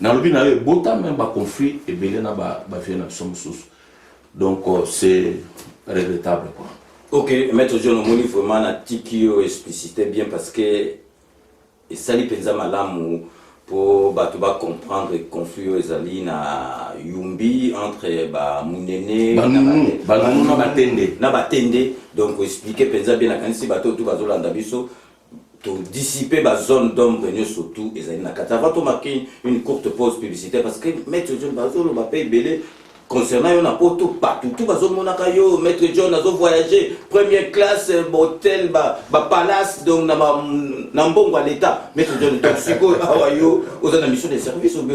na lobi na yo bota même ba conflit et belé na ba vie na biso mususu donc c'est regrettable quoi. OK, maître John Omoni vraiment na tikio explicité bien parce que et sali penza malamu pour bato ba comprendre conflit ezali na yumbi entre ba munene na batende donc expliquer penza bien na kanisi bato tout bazolanda biso to dissiper ba zone d'ombre surtout ezali na kata avant to marquer une courte pause publicitaire parce que maître John bazolo ba paye belé concernant yon apoto partout tout bazomona kayo maître John azo voyager première classe hôtel ba palace donc na mbongo à l'état maître John donc siko awayo ozana mission de service obe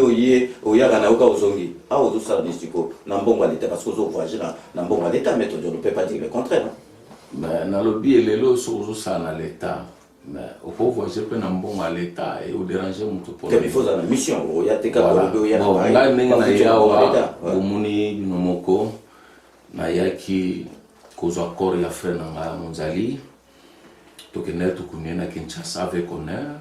oya kana oka ozongi ozo sala siko na mbongo à l'état parce que ozo voyager na mbongo à l'état maître John ne peut pas dire le contraire mais na lobby elelo so ozo sala l'état mais au faut voyager pe na mbongo à l'état et au déranger mutu pour il faut une mission oya teka ko oya na ndenge na yawa omuni binomoko na yaki kozwa accord ya frère na Monzali tokende tukunie na Kinshasa avec honneur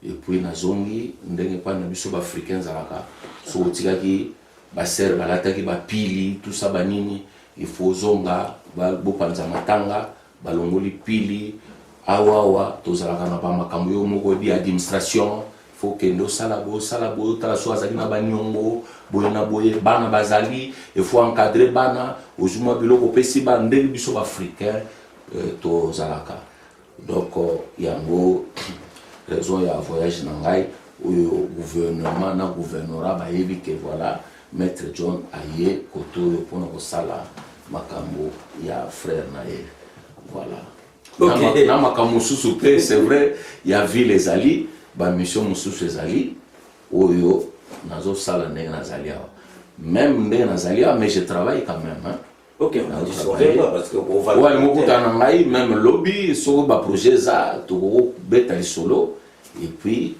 et puis na zongi ndenge pa na biso ba africains zalaka so tikaki ba ser balataki ba pili tout ça banini il faut zonga ba bopanza matanga balongoli pili awa tozalaka na ba makambo yo moko di administration faut que ndo salabo tala so azali na banyongo boyena boye bana bazali il faut encadrer bana ozuma biloko pesi ba ndenge biso ba africain to zalaka donc yango raison ya voyage na ngai au gouvernement na gouvernorat ba yebi que voilà maître John aye koto pour na sala makambo ya frère na ye voilà. Okay. Na makambo susu pe c'est vrai il y a vu les ali ba mission mususu ezali oyo nazo sala ndenge nazali awa même ndenge nazali awa mais je travaille quand même hein. Ok, on a dit pas parce que on va ouais mokutana ngai même lobby soko ba projet za toko beta solo et puis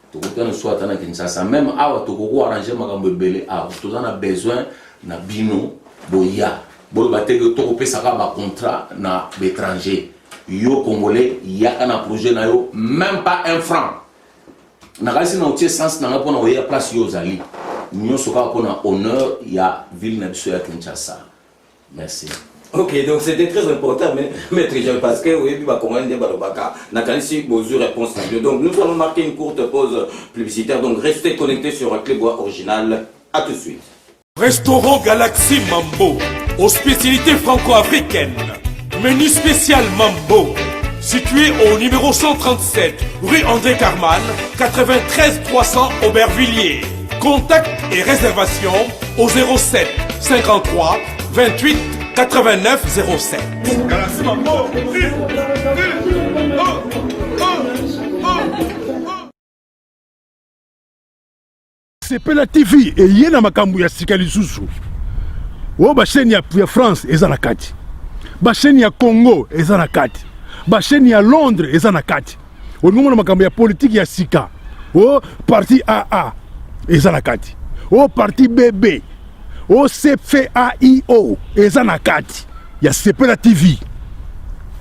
tokokana soit na Kinshasa même awa toko arranger makambo ebele awa tozana besoin na bino boya bolo bateke toko pesa ka ba contrat na l'étranger yo congolais yaka na projet na yo même pas un franc na kasi na otie sens na ngapo na oya place yo zali nyonso ka pona honneur ya ville na biso ya Kinshasa. Merci. Ok, donc c'était très important, mais maître Jean, parce que oui, bah comment dire balobaka, n'a qu'à ici besoin réponse. Donc nous allons marquer une courte pause publicitaire. Donc restez connectés sur un Clébois original. À tout de suite. Restaurant Galaxy Mambo, aux spécialités franco-africaines. Menu spécial Mambo, situé au numéro 137, rue André Carman, 93 300 Aubervilliers. Contact et réservation au 07 53 28 89 07. Galaxy Mambo. Sepela TV et yena makambu ya sika lisusu. O ba chaîne ya France eza na kati. Ba chaîne ya Congo eza na kati. Ba chaîne ya Londres eza na kati. O ngomona makambu ya politique ya sika. O parti AA eza na kati. O parti BB. O CFAIO eza na kati. Ya Sepela TV.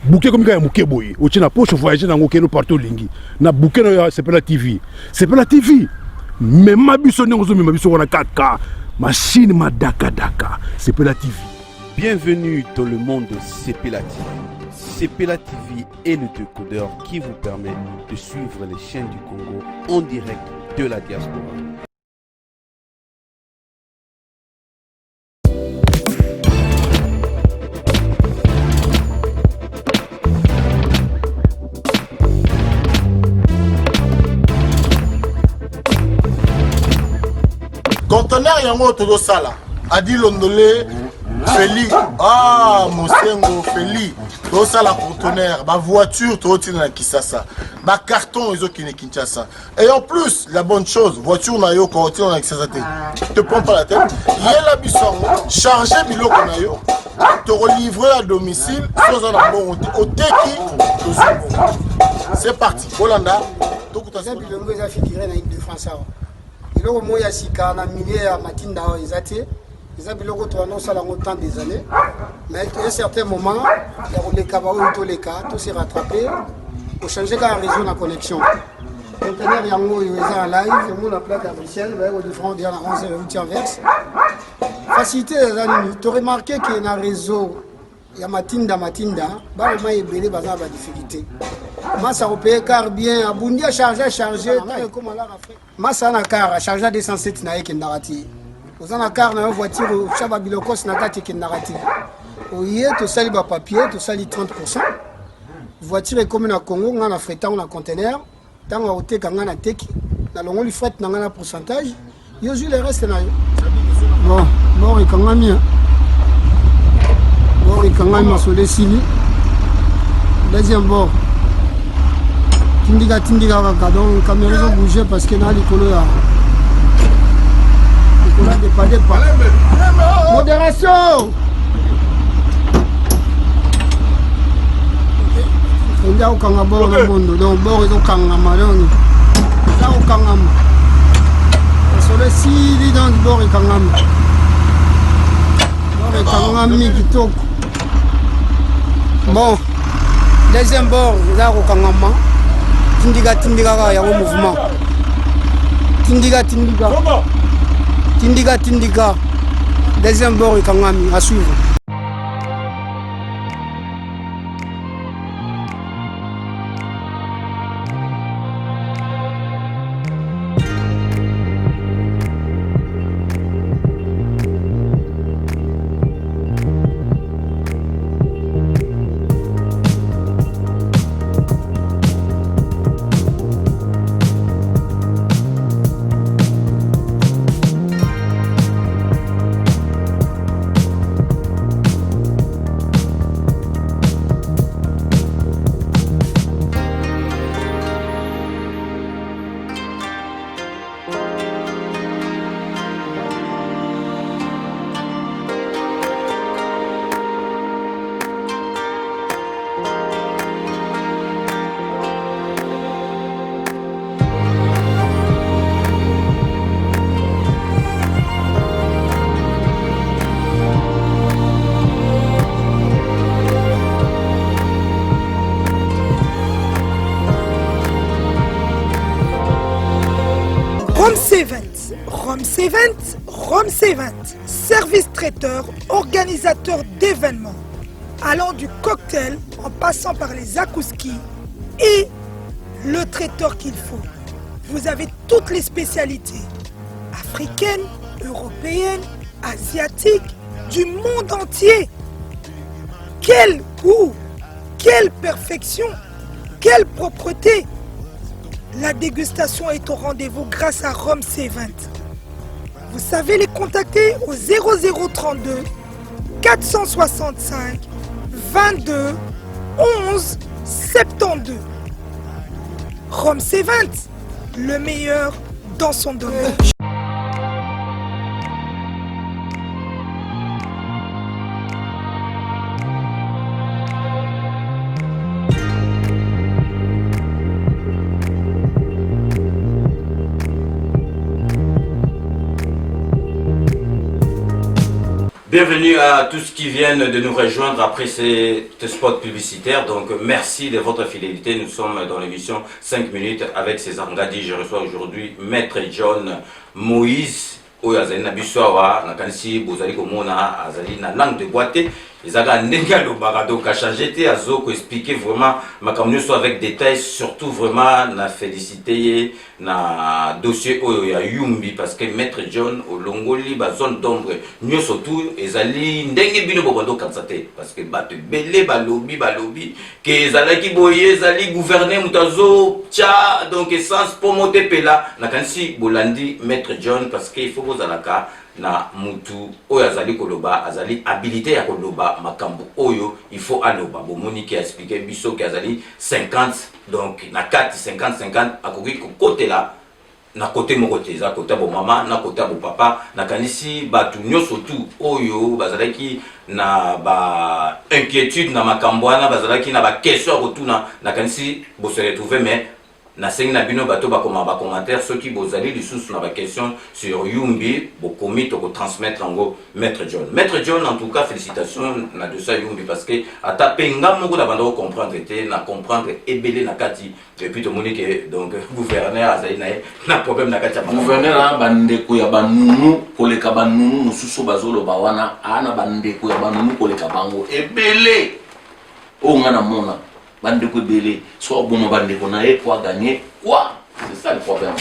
Bouquet comme ya muke boye. O tina poche voyager na ngokeno partout lingi. Na bouquet no ya Sepela TV. Sepela TV. Mais ma biso n'engozo mais ma biso on a 4K machine ma daka Sepela TV. Bienvenue dans le monde de Sepela TV. Sepela TV est le décodeur qui vous permet de suivre les chaînes du Congo en direct de la diaspora. Conteneur yango todo sala adi londolé Feli Mosengo Feli todo sala conteneur ba voiture todo tina na Kisasa ba carton ezo kine Kinshasa et en plus la bonne chose voiture na yo ko tina na Kisasa te prends pas la tête yela bisongo charger biloko na yo te relivrer à domicile sans un bon oteki c'est parti Holanda to kutasa bilongo eza figuré na Ile de France. Biloko moya sika na milieu ya matinda ezate eza biloko to annonce la longtemps des années mais à un certain moment ya koleka ba oyo to leka to se rattraper pour changer ka réseau na connexion conteneur yango eza en live mo na plaque à Bruxelles ba au différent dia na 11 route inverse facilité eza ni to remarquer que na réseau ya matinda ba ma ebele baza ba difficulté Massa opé car bien abundi a chargé comme là Afrique Massa na car a chargé 207 na yeke ndarati ozana car na voiture chaba bilokos na kati ke ndarati oye to sali ba papier to sali 30% voiture comme na Congo nga na fretant na conteneur tango oteka nga na teki na longo li fret na nga na pourcentage yo ju le reste na yo bon ikangami bon ikangami masole sili deuxième bord Tindiga kaka donc caméra ils ont bougé parce que na likolo ya dépadé pas modération on a okanga bord na mondo donc bord ils ont kangama donc ça okangama sur le sili donc bord ikangama bord ikangami kitoko bon deuxième bord là okangama Tindiga ya mouvement Tindiga deuxième bord ikangami à suivre. Events. Roms Events, Roms Events. Service traiteur, organisateur d'événements. Allant du cocktail en passant par les akouskis et le traiteur qu'il faut. Vous avez toutes les spécialités. Africaines, européennes, asiatiques, du monde entier. Quel goût, quelle perfection, quelle propreté. La dégustation est au rendez-vous grâce à Roms Events. Vous savez les contacter au 0032 465 22 11 72. Roms Events, le meilleur dans son domaine. Bienvenue à tous qui viennent de nous rejoindre après ces spots publicitaires. Donc merci de votre fidélité. Nous sommes dans l'émission 5 minutes avec César Ngadi. Je reçois aujourd'hui Maître John Moïse. Oyo azali na biso awa nakanisi bozali komona azali na langue de boîte ezaka ndenge alobaka donc a changé te azo ko expliquer vraiment makambo nyonso avec détail, surtout vraiment na félicité na dossier oyo ya Yumbi parce que Maître John olongoli ba zone d'ombre nyonso tout ezali ndenge bino bobondo kansate parce que bato belé balobi que ezalaki boye ezali gouverner mutazo tia donc essence pour monter pela nakanisi bolandi Maître John parce que il faut kozalaka na mutu oyo azali koloba azali habilité ya koloba makambo oyo il faut aloba bomoni ki expliquer biso ki azali 50 donc na 4 50 akoki kokotela na côté moko te za côté bo mama na côté bo papa na kanisi batu nyonso tout oyo bazalaki na ba inquiétude na makambo wana bazalaki na ba question rotuna na kanisi bo se retrouver mais na sengi na bino bato ba commentaire ceux qui bozali lisusu na ba question sur Yumbi bo komi to ko transmettre ngo Maître John. Maître John en tout cas félicitations na de ça Yumbi parce que ata penga moko na bando comprendre te na comprendre ebele na kati et puis to monique donc gouverneur azali na problème na kati. Gouverneur bandeko ya banunu koleka banunu mususu bazolo bawana ana bandeko ya banunu koleka bango ebele o ngana mona bandeko belé soit bon bandeko na e pour gagner quoi, c'est ça le problème.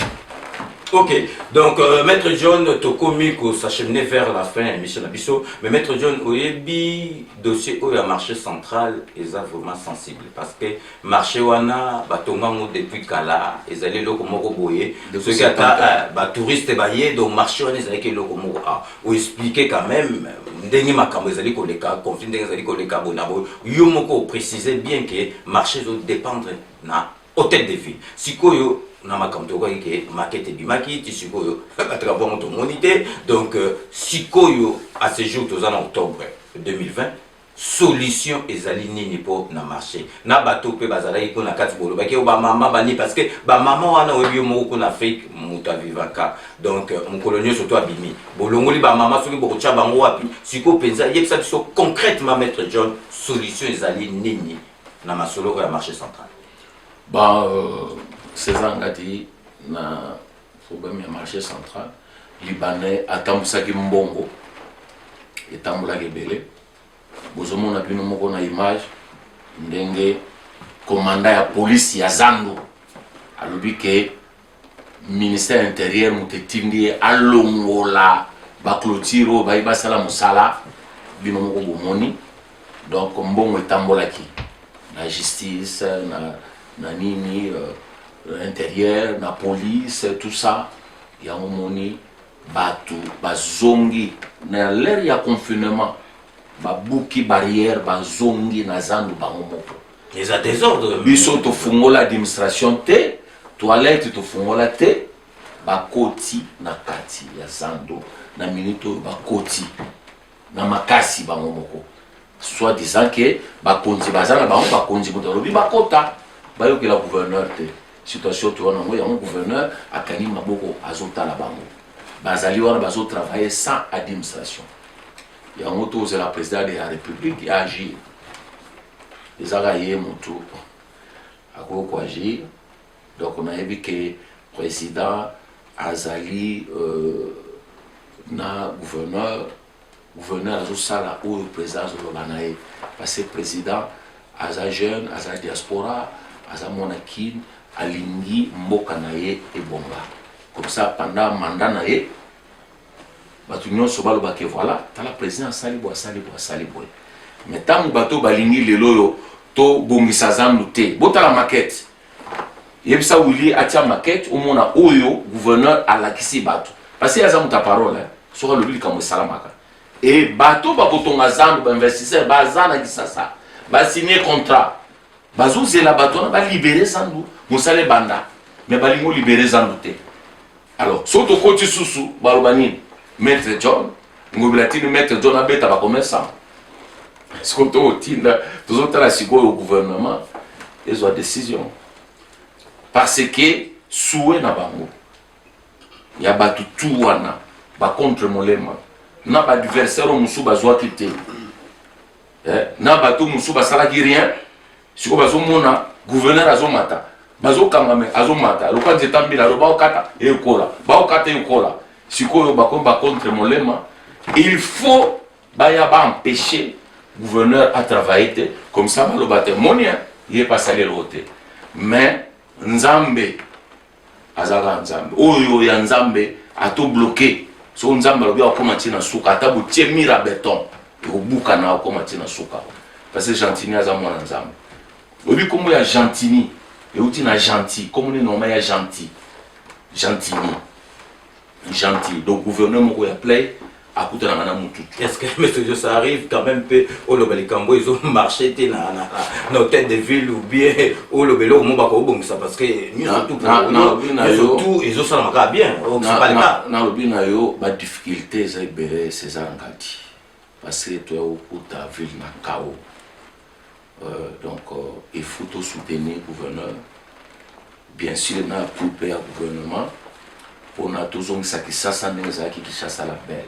Ok, donc Maître John Tokomi ko s'acheminer vers la fin émission Nabiso, mais Maître John Oyebi dossier au marché central est vraiment sensible parce que marché wana batonga mo depuis kala ezali loko moko boye ceux qui ata ba touriste baye donc marché wana ezali ke loko moko ou expliquer quand même ndenge makambo ezali koleka conflit ndenge ezali koleka bonabo yo moko préciser bien que marché doit dépendre na hôtel de ville sikoyo na makambo ko ke maquette bimaki tisikoyo batravons moto monité donc sikoyo à ce jour tous en octobre 2020 solution ezali nini po na marché na bato pe bazalaki ko na kati bolo baki ba mama bani parce que ba mama wana oyo moko na Afrique muta vivaka donc mon colonien surtout abimi bolongoli ba mama soki boko cha bango wapi siko penza yebisa biso concrètement Maître John solution ezali nini na masolo ya marché central. César Ngadi na problème ya marché central libanais atambusaki mbongo etambulaki ebele bozomona bino moko na image ndenge commandant ya police ya Zando alobi ke ministère intérieur mutetindi alongola ba clôture ba ibasala musala bino moko bomoni donc mbongo etambolaki na justice na nini l'intérieur, la police, tout ça, il y a un moment batu, bazongi, na l'air il y a confinement, babuki barrière, bazongi na Zando bangomoko. Les a désordre. Biso to fungola administration te, toilette to fungola te, bakoti na kati ya Zando, na minito bakoti, na makasi bangomoko. Soit disant que bakonzi bazana bango bakonzi mutalobi bakota, bayoki la gouverneur te. Situation tu vois non il y a un gouverneur à Kani Maboko azota la bango bazali wana bazo travailler sans administration il y a un autre c'est la présidente de la République qui agit les araye mutu ako ko agir donc on a vu que président azali na gouverneur azosala oyo président azoloba na ye parce que président aza jeune aza diaspora aza mwana kine alingi mboka na ye ebonga comme ça pendant mandat na ye bato nyonso balobake voilà tala président asali boye mais ntango bato balingi lelo oyo tobongisa zandu te botala maquette yebisa wili atia maquette omona oyo gouverneur alakisi bato parce que aza muta parole soka lobi likambo esalamaka e bato bakotonga zandu bainvestisseur baza na kisasa basigner contrat bazozela bato wana balibere zandu mosala ebanda mais balingi olibere zandu te alors so tokoti susu baloba nini maître John ngobela tini maître John abeta bacommerçant siko totinda tozotala sikoyo au gouvernement ezwa décision parce que souhait na bango ya batu tu wana ba contre molema na ba adversaire musu bazwaki te na batu musu basalaki rien siko bazomona gouverneur azomata bazokangame azomata lokwa nzeta mbila lo baokata ekola sikoyo bakomba contre molema il faut baya ba empêcher gouverneur à travailler comme ça balobate monia il est passé le roté mais nzambe azala nzambe oyo ya nzambe ato bloqué so nzambe lobi akoma tina suka atabu tie mira béton obuka na akoma tina suka parce que gentini azamwa nzambe obi komo ya gentini et outi na gentil comme ni normal ya gentil gentini gentil donc gouverneur moko ya play akuta na mutu. Est-ce que monsieur Dieu ça arrive quand même peu au Lobelikambo ils ont marché na hôtel de ville ou bien au Lobelo mo ba ko bongisa parce que nous tout ils ont ça maka bien c'est pas le cas na lobina yo ba difficulté za ibere César Ngati parce que toi au ta ville na kao donc il faut tout soutenir gouverneur bien sûr na pour payer gouvernement pour na toujours ça qui ça ndenge qui chasse la belle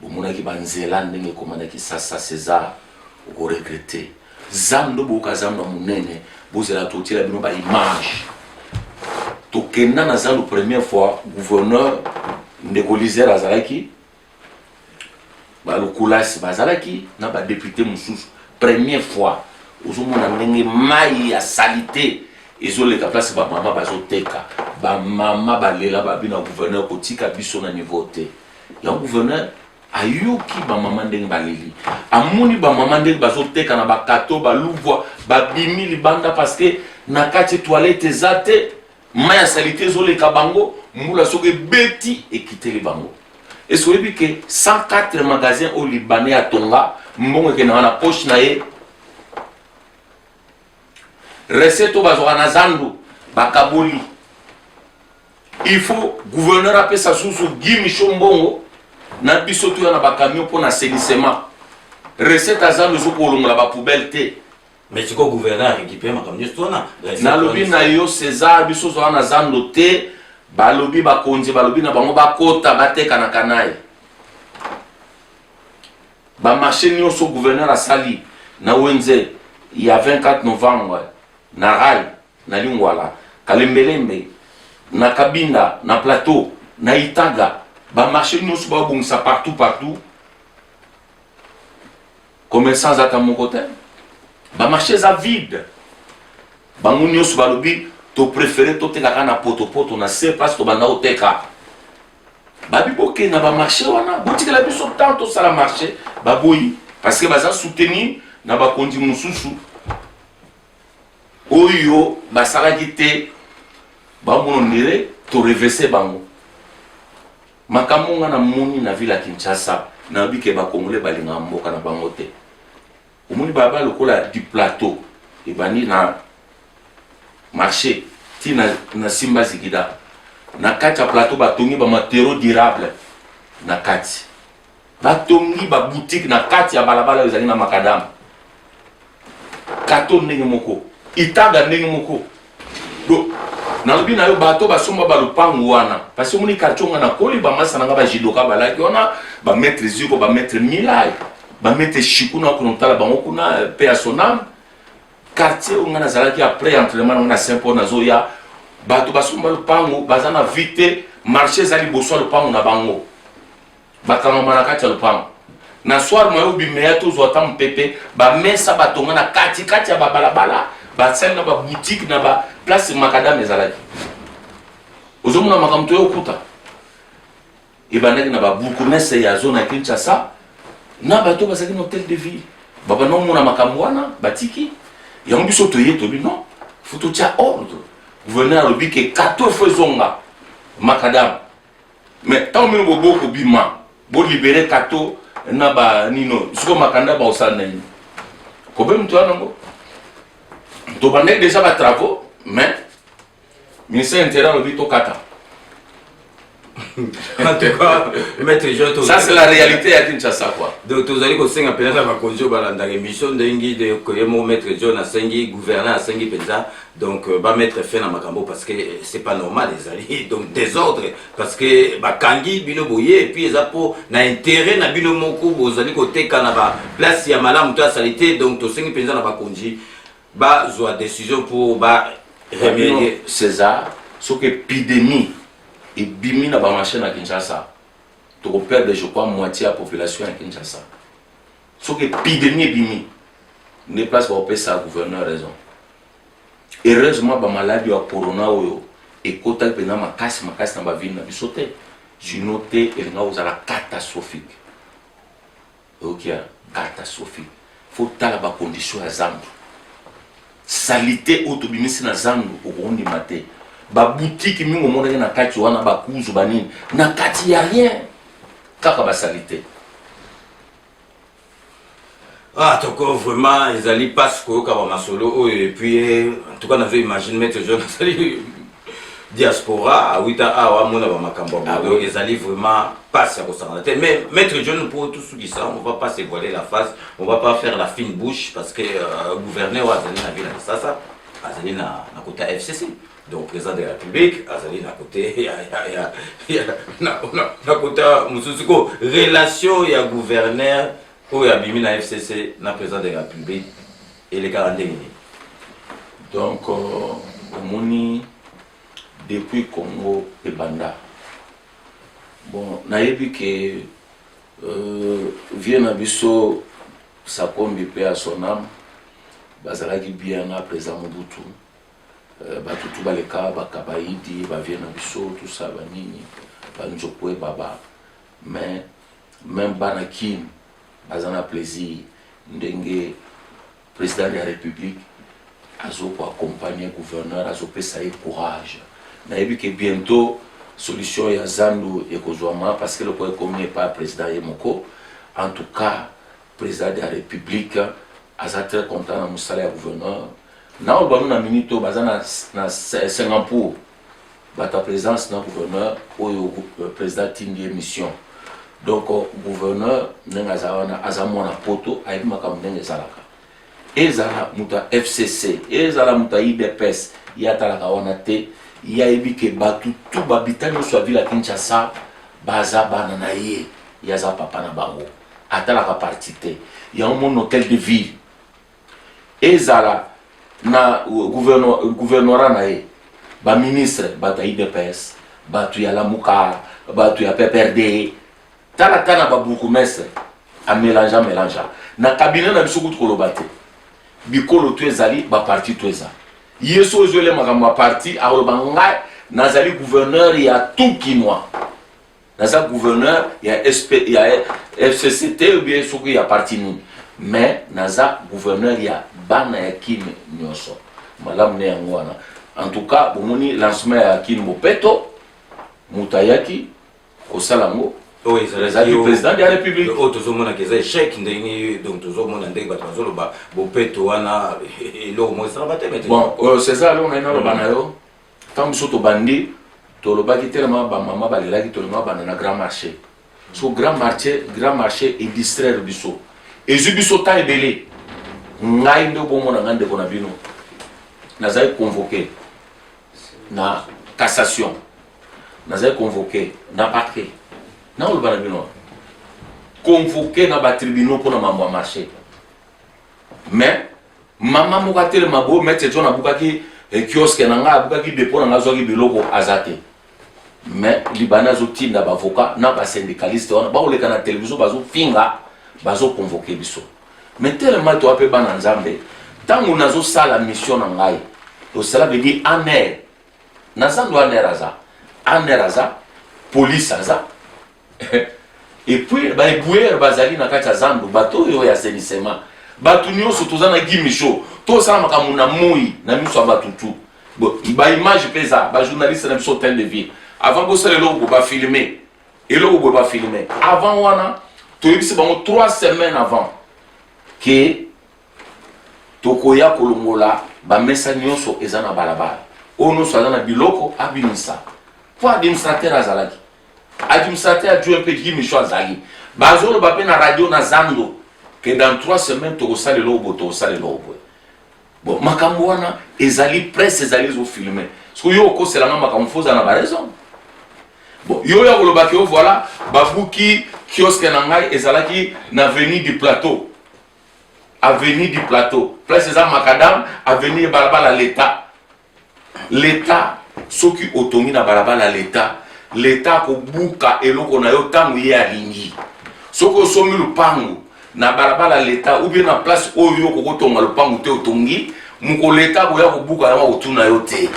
bomonaki banzela ndenge komandaki sasa César oko regretter zando boka zando munene bozela totila bino ba image tokenda na zando première fois gouverneur ndeko Lizère azalaki ba lokulasi bazalaki na ba député mususu première fois ozomona ndenge mai ya salité ezoleka place ba mama bazoteka ba mama balela babina gouverneur kotika biso na niveau te ya gouverneur ayoki ba mama ndenge baleli amoni ba mama ndenge bazoteka na bakato baluvwa babimi libanda parce que na kati toilette zate maya salité zoleka bango mbula soke beti ekiteli bango est-ce que 104 magasins au Libanais à Tonga mbongo ke na poche na ye recette bazora na zandu bakaboli il faut gouverneur apé sa sous Guy Mbongo na biso tu na ba camion pour assainissement recette azandu zo kolongola ba poubelle te mais c'est quoi gouverneur équipé ma camion tona na lobi na yo César biso zo na zandu te ba lobi ba konzi ba lobi na bango ba kota bateka na kanai ba marché nyonso gouverneur asali na wenze il y a 24 novembre na Rai na Lingwala Kalembelembe na Kabinda na Plateau na Itaga ba marché nyonso ba bongisa partout commerçants à mon côté ba marché za vide ba nyonso ba lobi to préféré to teka na poto na se place to banda oteka ba biboke na ba marché wana boutique la biso tanto sala marché ba boyi parce que baza soutenir na ba kondi mususu oyo basalaki te bamono ndire to reverser bango makambo nga na moni na ville ya Kinshasa na bike ba congolais balinga mboka na bango te omoni baba lokola du plateau ebani na marché ti na Simba Zigida na kati ya plateau batongi ba matériaux durable na kati batongi ba boutique na kati ya balabala ezali na makadam kato ndenge moko Itaga ndenge moko do na lobi na yo bato basomba ba lupangu wana parce que moni kartonga na koli ba masa nanga ba jidoka balaki wana ba maître Ziko ba maître Milai ba maître Shikuna ko ntala bango kuna pe ya sonam quartier onga na zalaki après entraînement na Saint-Paul na zoya bato basomba lupangu bazana vite marché ezali boso ya lopango na bango bakangama na kati ya lopango na soir moyo bimeya tozwa ata mpepe bamesa batonga na kati ya babalabala basali na baboutique na baplace makadame ezalaki ozomona makambo toyokuta ebandaki na babourgmestre ya zone ya Kinshasa na bato bazalaki na hôtel de ville babanda omona makambo wana batiki yango biso toye tobi non faut totia ordre gouverneur alobi ke kato efo ezonga makadame mais ntango mino boboko bima bolibere kato na banino siko makanda baosala na nini problème to wana ngo tobandaki déjà batravaux mais ministère intérieur alobi tokata. En tout cas, Maître John, ça c'est la réalité à Kinshasa quoi. Donc vous allez conseiller un peu la conjo balanda émission d'engi de koyemo Maître John a sengi gouverneur a sengi penza donc ba mettre fin à makambo parce que c'est pas normal les alliés donc désordre parce que ba kangi bino boye et puis ezapo na intérêt na bino moko bozali côté kana ba place ya malamu to salité donc to sengi penza na ba konji ba zo décision pour ba remédier César ce que épidémie et bimi na ba marché na Kinshasa to perdre je crois moitié de la population à Kinshasa ce que épidémie bimi ne place pas au ça gouverneur raison heureusement ba maladie ya corona oyo et kota pena makasi na ba ville na bisote sinon te elinga ozala catastrophique ok catastrophique faut tala ba condition ya zambu salité autobimisi na zambu okondi mate ba boutique mingo monaki na kati wana ba kuzu banini na kati ya rien kaka ba salité. Ah, donc vraiment, ils allaient pas se courir solo et puis en tout cas, on avait imaginé Maître John diaspora à 8 ans, mon makambo. Donc ils allaient vraiment pas se ressentir. Mais Maître John, pour tout ce qui ça, on va pas se voiler la face, on va pas faire la fine bouche parce que gouverneur Azali na ville de ça, Azali na côté FCC. Donc président de la République, Azali na côté na côté mususuko relation ya gouverneur ou ya bimi na FCC na président de la République et les 40 minutes. Donc omoni depuis Congo et Banda. Bon, nayebi que vient na biso Sakombi pe à son âme, bazalaki bien na président Mobutu. Batutu baleka bakabaidi bavient na biso tout ça banini banjokwe baba mais même banakim bazana plaisir ndenge président de la République azo accompagner gouverneur azo pesa courage nayebi que bientôt solution ya zandu ekozwama parce que le point commun n'est pas président Yemoko en tout cas président de la République aza très content na musala ya gouverneur na on na minute bazana na Singapour bata présence na gouverneur ou président tindi émission donc gouverneur nengazawana azamona poto ayi makambo ndenge zalaka ezala muta FCC ezala muta IDPS yatalaka wana te yayebi ke batu tout babitani so vila Kinshasa baza bana na ye yaza papa na bango atalaka parti te ya un hôtel de ville ezala na gouvernorat na ye ba ministre bata IDPS batu ya Lamuka batu ya PPRD tala ba bourgmestre a mélange na cabinet na biso kutu koloba te bikolo to ezali ba parti to eza yeso ozole makambo ba parti a oloba ngai nazali gouverneur ya tout kinois naza gouverneur ya SP ya FCCT ou bien soki ya parti nini mais naza gouverneur ya bana ya kine nyoso malamu ne yango wana en tout cas bomoni lancement ya kine mopeto mutayaki kosalango oui c'est le président de la République o tozomona que c'est échec ndenge donc tozomona ndenge bato bazoloba bopeto wana elo mo sala bateme bon c'est ça là on a na bana yo tant soto bandi to lo baki tellement ba mama balelaki to lo bana na grand marché so grand marché et distraire biso ezubiso ta ebele ngai ndo bomona ngande kona bino nazai convoqué na cassation nazai convoqué na parquet na le banabino convoqué na ba tribunal pour na mambo marché mais mama mokatele mabo mettre John abukaki kiosque na nga abukaki dépôt na nga zoki biloko azate mais libana zotinda bavocat na ba syndicaliste on ba oleka na télévision bazo finga bazo convoquer biso mais tellement to apé bana nzambe tango nazo sala mission na ngai to cela veut dire en air nazando en air aza police aza et puis ba ebouer bazali na kati zando bato yo ya assainissement bato nyonso toza na gimisho to sala makamu na moi na miso batutu bon ba image pesa ba journaliste na biso tel de vie avant que ça le logo va filmer et le logo va filmer avant wana to yebisi bango 3 semaines avant que tokoya kolongola ba mesa nyonso ezana balabala ono so na biloko abimisa pour administrateur azalaki administrateur a dû un peu dire micho azali bazolo ba pe na radio na zando que dans 3 semaines tokosala le logo bon makambo wana ezali presse ezali zo filmer so yo ko selanga makambo foza na ba raison. Bon, yo ya kolobaki yo voilà babuki kiosque na ngai ezalaki na avenue du plateau. Avenue du plateau. Place eza makadam avenue balabala l'état. L'état soki otongi na balabala l'état ko buka eloko na yo tangu ye alingi. Soko somi lupangu na balabala l'état ou bien na place oyo ko tonga lupangu te otongi muko l'état ko ya ko buka ya otuna yo te.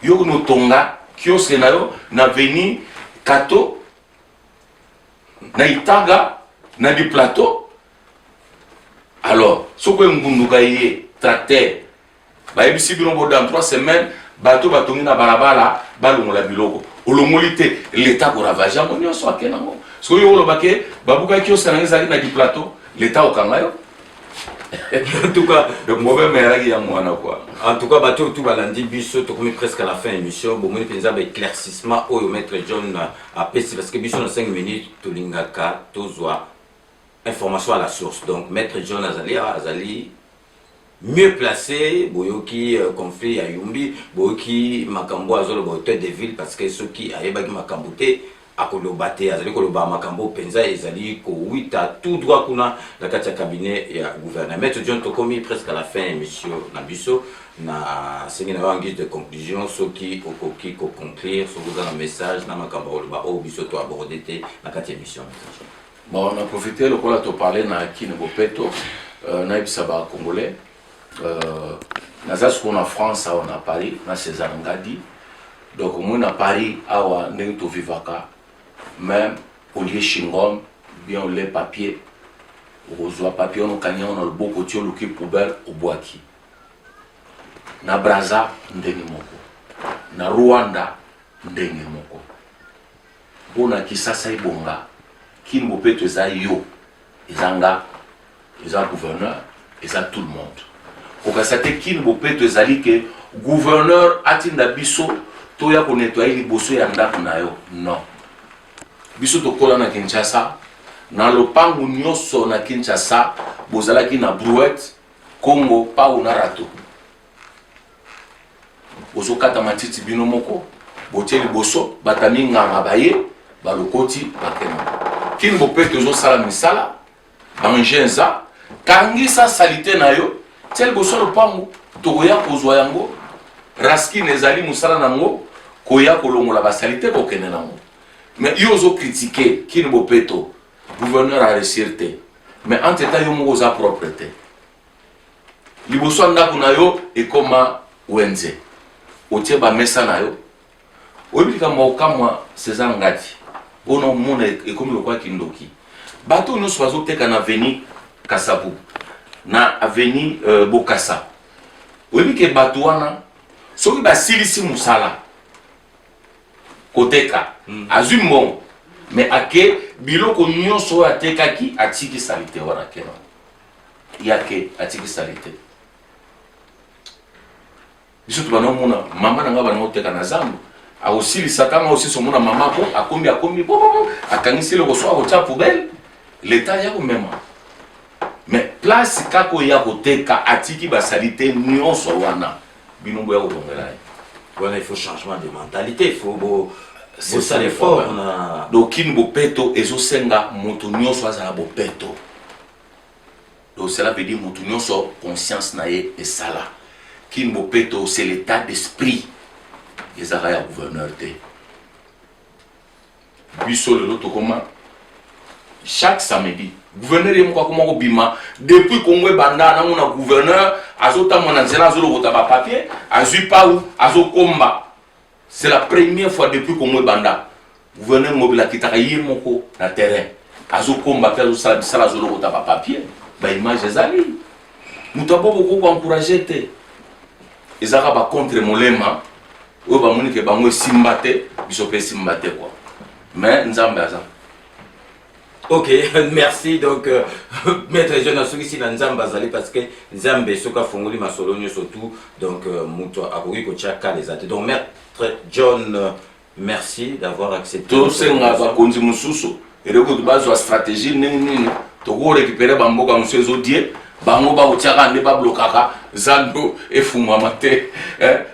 Yo no tonga kiosque na yo na veni kato na itaga na du plateau alors soko ngunduka ye tracteur ba ebisi bilongo dans 3 semaines bato batongi na balabala balongola biloko olongolite l'état ko ravager mo nyonso akenango so yo lobake babuka kiosque na ezali na du plateau l'état okanga yo. En tout cas, le mauvais meilleur qui a moi quoi. En tout cas, bateau tout balandi biso to comme presque à la fin émission, bon mon penza ba éclaircissement au maître John a PC parce que biso dans 5 minutes to lingaka to zwa information à la source. Donc maître John azali mieux placé boyoki conflit à Yumbi, boyoki makambo azolo boteur de ville parce que ceux qui ayebaki makambo te akolobate azali koloba makambo penza ezali ko wita tout droit kuna la kati ya cabinet ya gouvernement. Maître John tokomi presque à la fin émission na biso na sengi na en guise de conclusion ceux qui okoki ko conclure so dans un message na makambo koloba o biso to aborder te na kati ya émission. Bon, on a profité le kola to parler na Kine Bopeto na ibisaba congolais nazas qu'on a France on a Paris na César Ngadi donc moi na Paris awa ndenge to vivaka même au lieu chingom bien au lait papier au papier on kanya on a le beau côté le qui poubelle au boaki na Brazza ndenge moko na Rwanda ndenge moko bona kisasa ibonga Kine Bopeto eza yo ezanga eza gouverneur eza tout le monde okasate Kine Bopeto ezali ke gouverneur atinda biso to ya ko nettoyer liboso ya ndako na yo non biso to kola na Kinshasa na lopangu nyonso na Kinshasa bozalaki na brouette Congo pa una rato ozokata matiti bino moko botie liboso batami nganga baye balokoti bakena Kine Bopeto zo sala misala bangenza kangisa salite na yo tel boso lopangu tokoya kozwa yango raskine ezali musala nango koya kolongola basalite kokene nango mais yo zo critiquer Kine Bopeto gouverneur a resirté mais en tout temps yo mo za propreté liboso ndako na yo ekoma wenze otie ba mesa na yo obika mokamwa César Ngati ono mona ekomi lokwa kindoki bato nyonso bazoteka na avenue Kasabu na avenue Bokassa obike bato wana soki basilisi musala koteka azwi mbongo mais ake biloko nyonso atekaki atiki salite wana kena yake atiki salite biso tubanomona mama nanga banoteka na zambo aosilisa kanga aussi somona mama ko akombi bo akangisi loko so akotia poubelle l'état ya komema mais place kako ya koteka atiki basalite nyonso wana binombo ya kotongela voilà il faut changement de mentalité il faut c'est ça l'effort donc Kine Bopeto ezosenga moto nyonso azala bopeto donc cela veut dire moto nyonso conscience na ye esala Kine Bopeto c'est l'état d'esprit ezaka ya gouverneur te biso le loto comment chaque samedi gouverneur yemo kwa komoko bima depuis Congo banda na mona gouverneur azota mona nzela azolo kota ba papier azui pa ou azokomba c'est la première fois depuis Congo banda gouverneur mobila kitaka yemo ko na terrain azokomba pe azosala bisala azolo kota ba papier ba image ezali muto boko ko encourager te ezaka ba contre molema o ba moni ke bango simbate biso pe simbate quoi mais nzambe aza. Ok, merci. Donc, maître jeune ici dans Nzamba Zali parce que Nzambe soka fongoli masolonio surtout. Donc, muto akori ko chaka les athées. Donc, maître John, merci d'avoir accepté. Tout ce nga ba konzi mususu. Et le coup de base la stratégie nini to ko récupérer bamboka musezo die bango ba utiaka ne ba blokaka zando et fumwa mate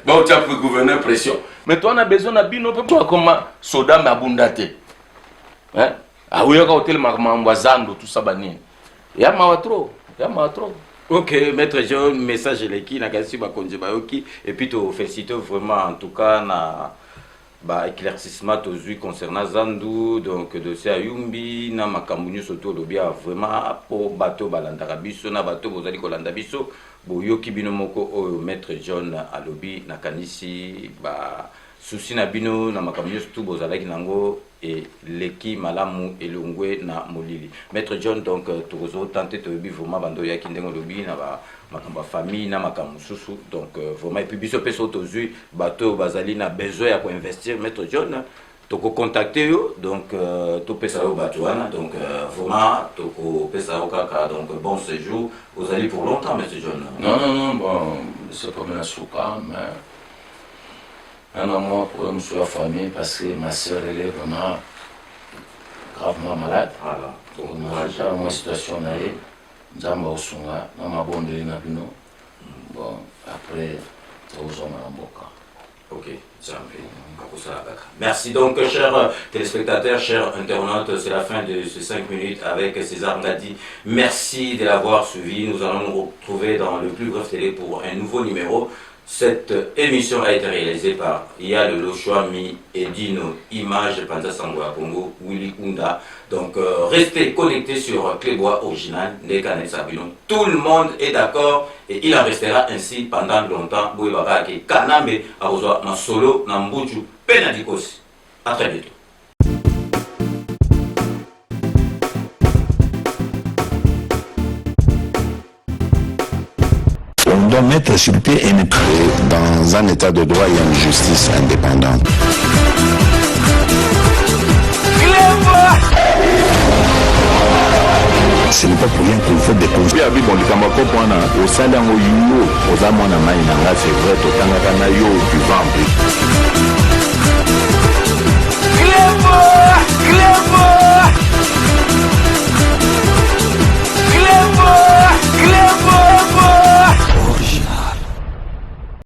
ba utiaka pour gouverner pression. Mais toi on a besoin na bino pe comme soda mabundate. Hein? Ah oui, hôtel Marmambazando, tout ça, bani. Ya trop. Ok, maître John, message qui n'a qu'à suivre et puis tu félicite vraiment en tout cas na ba éclaircissement aux concernant Zandu donc de Sayumbi na makambu surtout le bien vraiment pour bateau balandara biso na bateau bozali kolanda biso boyoki bino moko o maître John alobi na kanisi ba souci na bino na makambu surtout bozalaki nango et leki malamu elongwe na molili. Maître John donc tozo tenter de vraiment bando ya kindengo lobi na ba makamba famille na makamu susu donc vraiment et puis biso peso tozui bateau bazali na besoin ya ko investir Maître John toko contacter yo donc to pesa yo batouana donc vraiment toko pesa yo kaka donc bon séjour vous allez pour longtemps Maître John. Non bon c'est comme la souka mais un moment pour sur la famille parce que ma soeur elle est vraiment gravement malade. Voilà. Donc moi situation naïe, nzamba osunga na mabondeli na bino. Bon après aux hommes en boka. Ok, merci donc chers téléspectateurs, chers internautes, c'est la fin de ces 5 minutes avec César Ngadi. Merci de l'avoir suivi. Nous allons nous retrouver dans le plus bref délai pour un nouveau numéro. Cette émission a été réalisée par Yal Lochouami et Dino Image Panza Sangwa Congo, Willy Kunda. Donc restez connectés sur Clébois Original, Nekane Sabinon. Tout le monde est d'accord et il en restera ainsi pendant longtemps. Boué Baba et Kanambe Arozwa Masolo Nambuju Penadikos. À très bientôt. On doit mettre sur pied une dans un état de droit, il y a une justice indépendante. Ce n'est pas pour rien qu'on fait des causes. Bien, bon, le Kamako, au sein d'un yo, aux amants, c'est vrai, tout en yo, du vent.